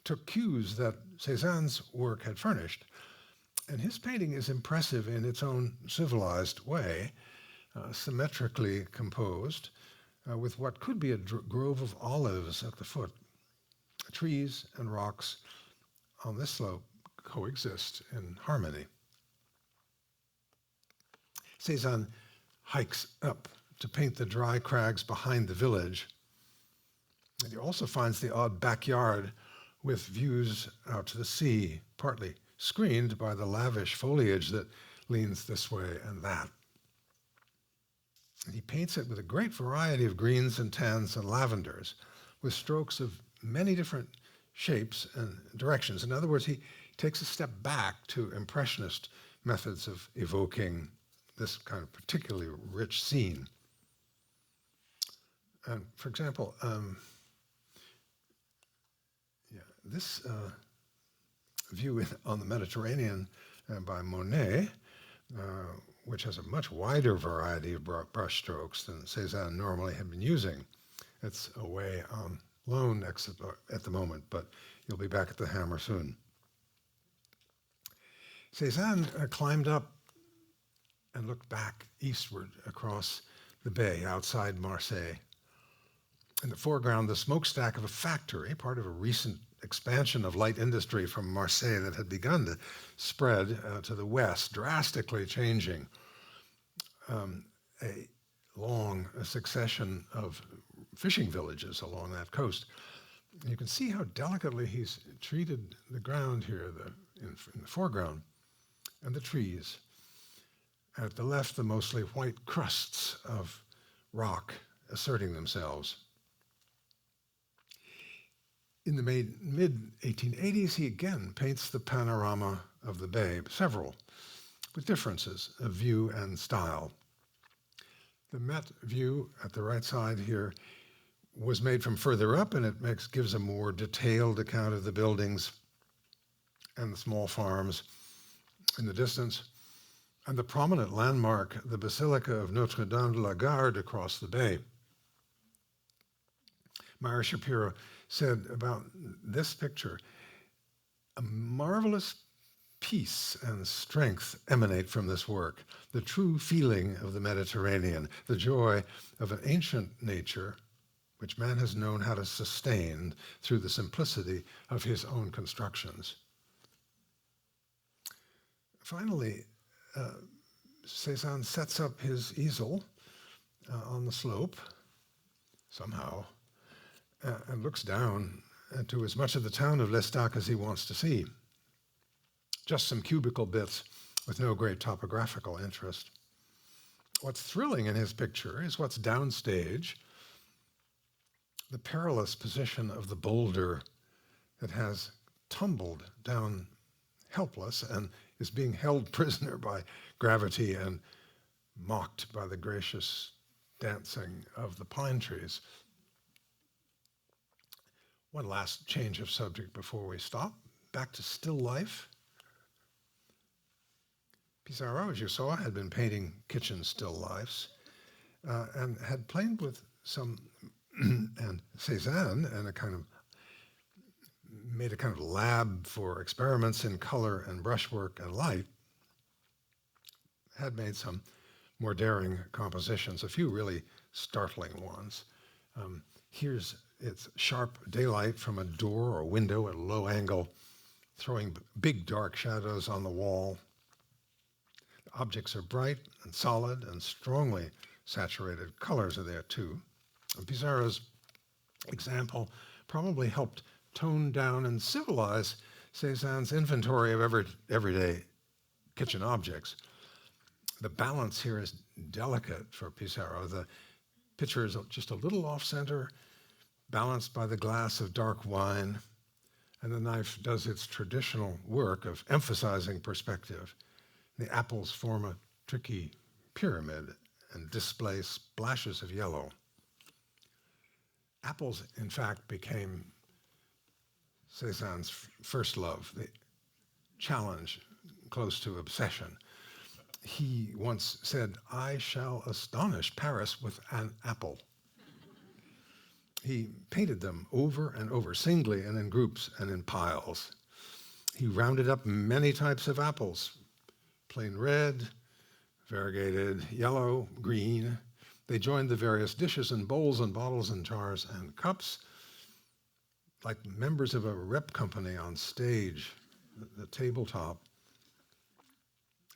took cues that Cézanne's work had furnished. And his painting is impressive in its own civilized way, symmetrically composed, with what could be a grove of olives at the foot. Trees and rocks on this slope coexist in harmony. Cézanne hikes up to paint the dry crags behind the village. And he also finds the odd backyard with views out to the sea, partly screened by the lavish foliage that leans this way and that. And he paints it with a great variety of greens and tans and lavenders, with strokes of many different shapes and directions. In other words, he takes a step back to Impressionist methods of evoking this kind of particularly rich scene. And for example, this view on the Mediterranean by Monet, which has a much wider variety of brush strokes than Cézanne normally had been using. It's away on loan at the moment, but you'll be back at the hammer soon. Cézanne climbed up and looked back eastward across the bay outside Marseille. In the foreground, the smokestack of a factory, part of a recent expansion of light industry from Marseille that had begun to spread to the west, drastically changing a long succession of fishing villages along that coast. And you can see how delicately he's treated the ground here in the foreground and the trees. At the left, the mostly white crusts of rock asserting themselves. In the mid-1880s, he again paints the panorama of the bay, several, with differences of view and style. The Met view at the right side here was made from further up, and it gives a more detailed account of the buildings and the small farms in the distance, and the prominent landmark, the Basilica of Notre-Dame de la Garde across the bay. Meyer Shapiro said about this picture, a marvelous peace and strength emanate from this work, the true feeling of the Mediterranean, the joy of an ancient nature which man has known how to sustain through the simplicity of his own constructions. Finally, Cézanne sets up his easel on the slope, somehow, and looks down to as much of the town of L'Estaque as he wants to see. Just some cubicle bits with no great topographical interest. What's thrilling in his picture is what's downstage, the perilous position of the boulder that has tumbled down helpless and is being held prisoner by gravity and mocked by the gracious dancing of the pine trees. One last change of subject before we stop. Back to still life. Pissarro, as you saw, had been painting kitchen still lifes and had played with some, and Cézanne, and made a kind of lab for experiments in color and brushwork and light, had made some more daring compositions, a few really startling ones. Here's its sharp daylight from a door or window at a low angle throwing big dark shadows on the wall. The objects are bright and solid and strongly saturated. Colors are there too. And Pissarro's example probably helped tone down and civilize Cézanne's inventory of everyday kitchen objects. The balance here is delicate for Pissarro. The picture is just a little off-center, balanced by the glass of dark wine, and the knife does its traditional work of emphasizing perspective. The apples form a tricky pyramid and display splashes of yellow. Apples, in fact, became Cézanne's first love, the challenge close to obsession. He once said, "I shall astonish Paris with an apple." He painted them over and over, singly and in groups and in piles. He rounded up many types of apples, plain red, variegated yellow, green. They joined the various dishes and bowls and bottles and jars and cups, like members of a rep company on stage, the tabletop.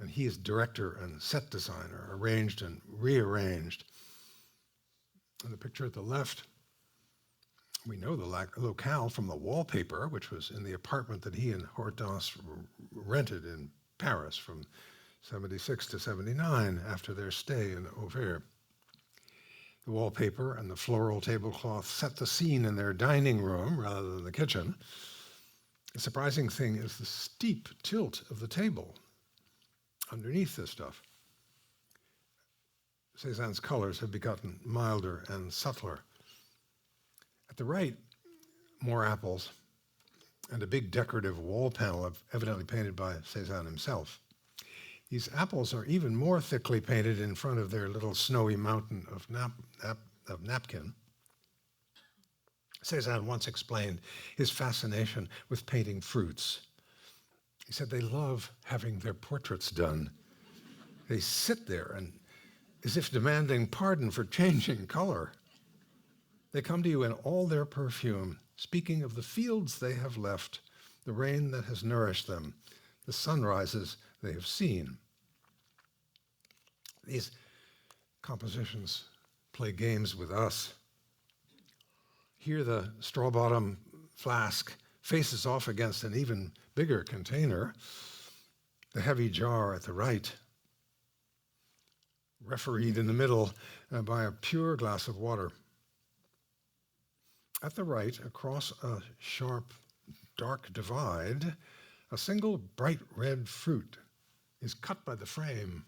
And he is director and set designer, arranged and rearranged. In the picture at the left, we know the locale from the wallpaper, which was in the apartment that he and Hortense rented in Paris from 76 to 79 after their stay in Auvers. The wallpaper and the floral tablecloth set the scene in their dining room rather than the kitchen. The surprising thing is the steep tilt of the table underneath this stuff. Cézanne's colors have gotten milder and subtler. At the right, more apples and a big decorative wall panel evidently painted by Cézanne himself. These apples are even more thickly painted in front of their little snowy mountain of napkin. Cézanne once explained his fascination with painting fruits. He said they love having their portraits done. They sit there and as if demanding pardon for changing color. They come to you in all their perfume, speaking of the fields they have left, the rain that has nourished them, the sunrises they have seen. These compositions play games with us. Here the straw-bottom flask faces off against an even bigger container, the heavy jar at the right, refereed in the middle by a pure glass of water. At the right, across a sharp, dark divide, a single bright red fruit is cut by the frame.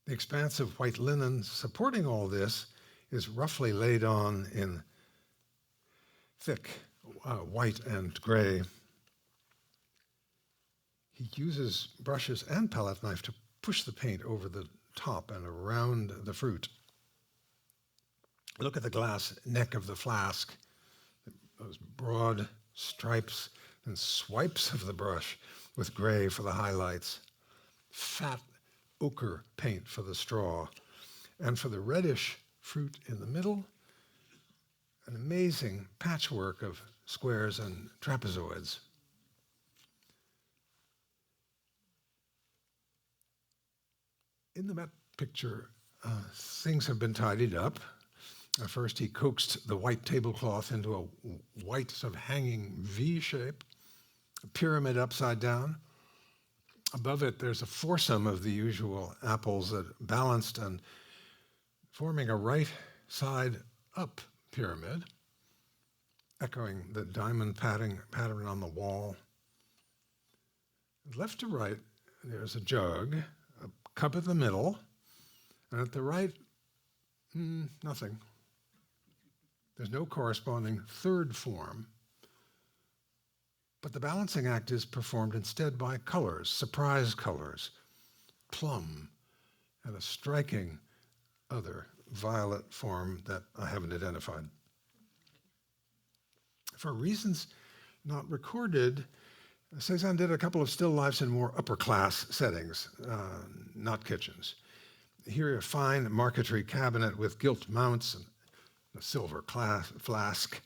The expanse of white linen supporting all this is roughly laid on in thick white and gray. He uses brushes and palette knife to push the paint over the top and around the fruit. Look at the glass neck of the flask, those broad stripes and swipes of the brush with gray for the highlights, fat ochre paint for the straw, and for the reddish fruit in the middle, an amazing patchwork of squares and trapezoids. In the Met picture, things have been tidied up. First, he coaxed the white tablecloth into a white sort of hanging V shape, a pyramid upside down. Above it, there's a foursome of the usual apples that balanced and forming a right side up pyramid, echoing the diamond pattern on the wall. Left to right, there's a jug, a cup in the middle, and at the right, nothing. There's no corresponding third form, but the balancing act is performed instead by colors, surprise colors, plum, and a striking other violet form that I haven't identified. For reasons not recorded, Cézanne did a couple of still lifes in more upper-class settings, not kitchens. Here, a fine marquetry cabinet with gilt mounts and a silver flask,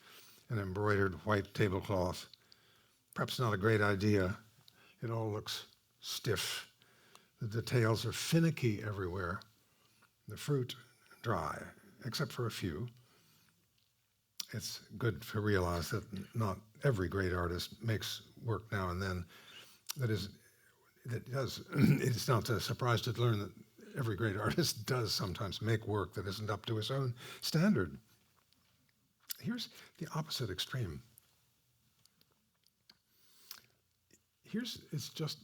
an embroidered white tablecloth, perhaps not a great idea. It all looks stiff. The details are finicky everywhere. The fruit dry, except for a few. It's good to realize that not every great artist makes work now and then it's not a surprise to learn that every great artist does sometimes make work that isn't up to his own standard. Here's the opposite extreme. It's just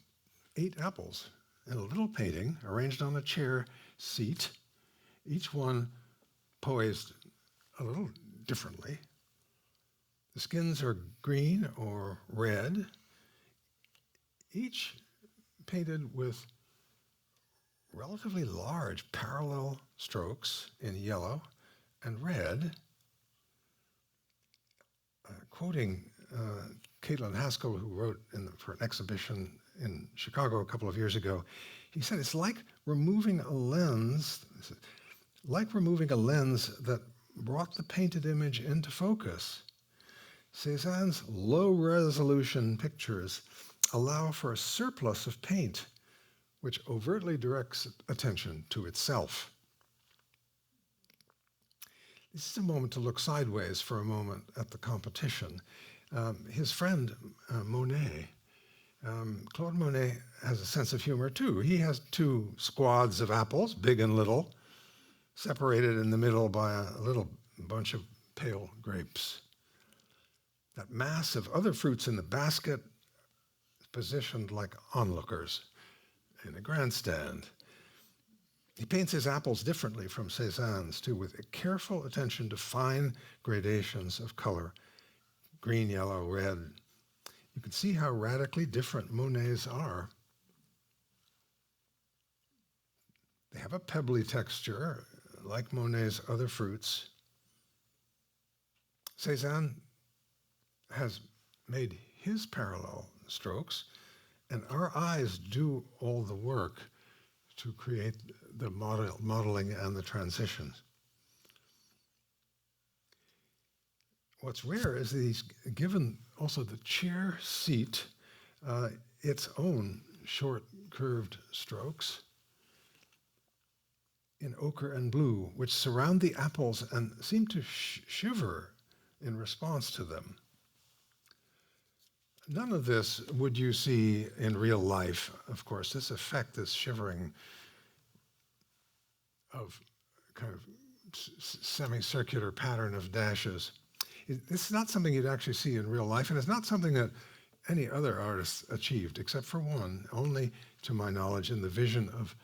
8 apples in a little painting arranged on a chair seat, each one poised a little differently. The skins are green or red, each painted with relatively large parallel strokes in yellow and red. Quoting Caitlin Haskell, who wrote for an exhibition in Chicago a couple of years ago, he said, it's like removing a lens that brought the painted image into focus. Cézanne's low-resolution pictures allow for a surplus of paint, which overtly directs attention to itself. This is a moment to look sideways for a moment at the competition. His friend Monet, Claude Monet has a sense of humor too. He has 2 squads of apples, big and little, separated in the middle by a little bunch of pale grapes. That mass of other fruits in the basket is positioned like onlookers in a grandstand. He paints his apples differently from Cézanne's too, with a careful attention to fine gradations of color, green, yellow, red. You can see how radically different Monet's are. They have a pebbly texture, like Monet's other fruits. Cézanne has made his parallel strokes, and our eyes do all the work to create the modeling and the transitions. What's rare is that he's given also the chair seat its own short curved strokes in ochre and blue, which surround the apples and seem to shiver in response to them. None of this would you see in real life, of course. This effect, this shivering of kind of semicircular pattern of dashes, it's not something you'd actually see in real life, and it's not something that any other artist achieved, except for one, only to my knowledge, in the vision of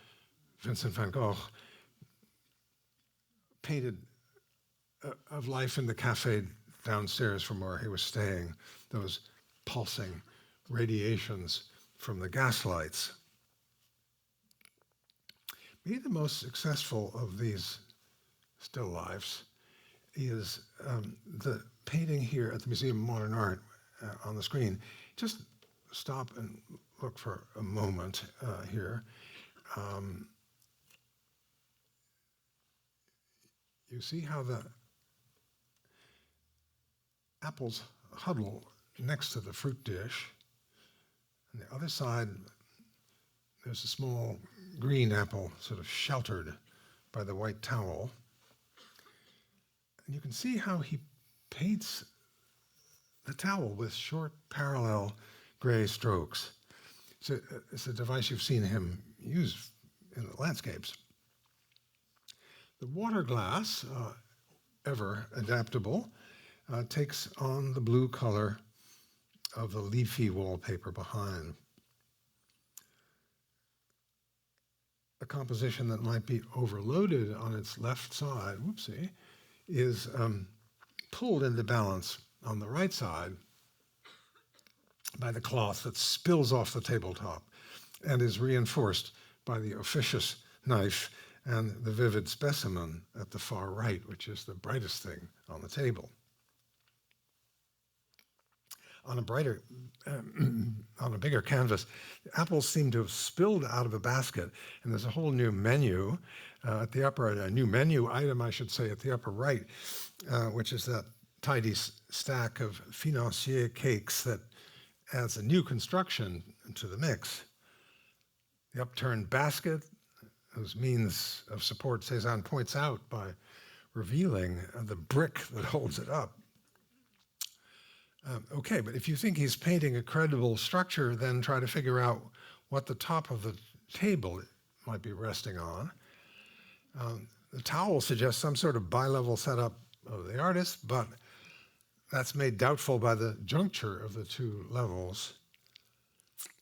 Vincent Van Gogh, painted of life in the cafe downstairs from where he was staying, those pulsing radiations from the gas lights. Maybe the most successful of these still lifes is the painting here at the Museum of Modern Art on the screen. Just stop and look for a moment here. You see how the apples huddle next to the fruit dish. On the other side, there's a small green apple sort of sheltered by the white towel. And you can see how he paints the towel with short parallel gray strokes. So it's a device you've seen him use in the landscapes. The water glass, ever adaptable, takes on the blue color of the leafy wallpaper behind. A composition that might be overloaded on its left side, whoopsie, is pulled into balance on the right side by the cloth that spills off the tabletop and is reinforced by the officious knife and the vivid specimen at the far right, which is the brightest thing on the table. On a bigger canvas, the apples seem to have spilled out of a basket, and there's a whole new menu at the upper, a new menu item, I should say, at the upper right, which is that tidy stack of financier cakes that adds a new construction to the mix. The upturned basket, whose means of support Cézanne points out by revealing the brick that holds it up. Okay, but if you think he's painting a credible structure, then try to figure out what the top of the table might be resting on. The towel suggests some sort of bi-level setup of the artist, but that's made doubtful by the juncture of the two levels.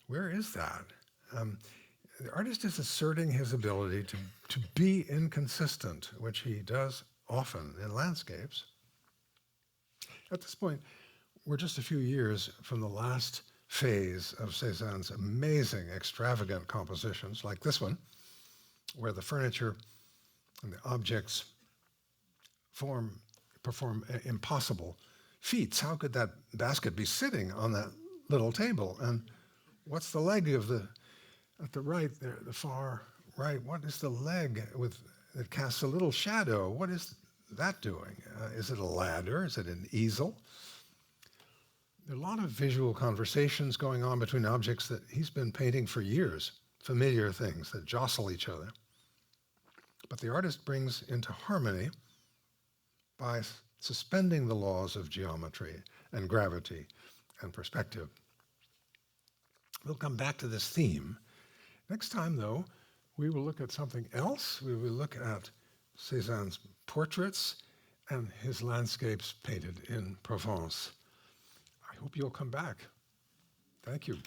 Where is that? The artist is asserting his ability to be inconsistent, which he does often in landscapes. At this point, we're just a few years from the last phase of Cézanne's amazing, extravagant compositions, like this one, where the furniture and the objects perform impossible feats. How could that basket be sitting on that little table? And what's the leg of at the right there, the far right, what is the leg that casts a little shadow? What is that doing? Is it a ladder? Is it an easel? There are a lot of visual conversations going on between objects that he's been painting for years, familiar things that jostle each other. But the artist brings into harmony by suspending the laws of geometry and gravity and perspective. We'll come back to this theme. Next time, though, we will look at something else. We will look at Cézanne's portraits and his landscapes painted in Provence. I hope you'll come back. Thank you.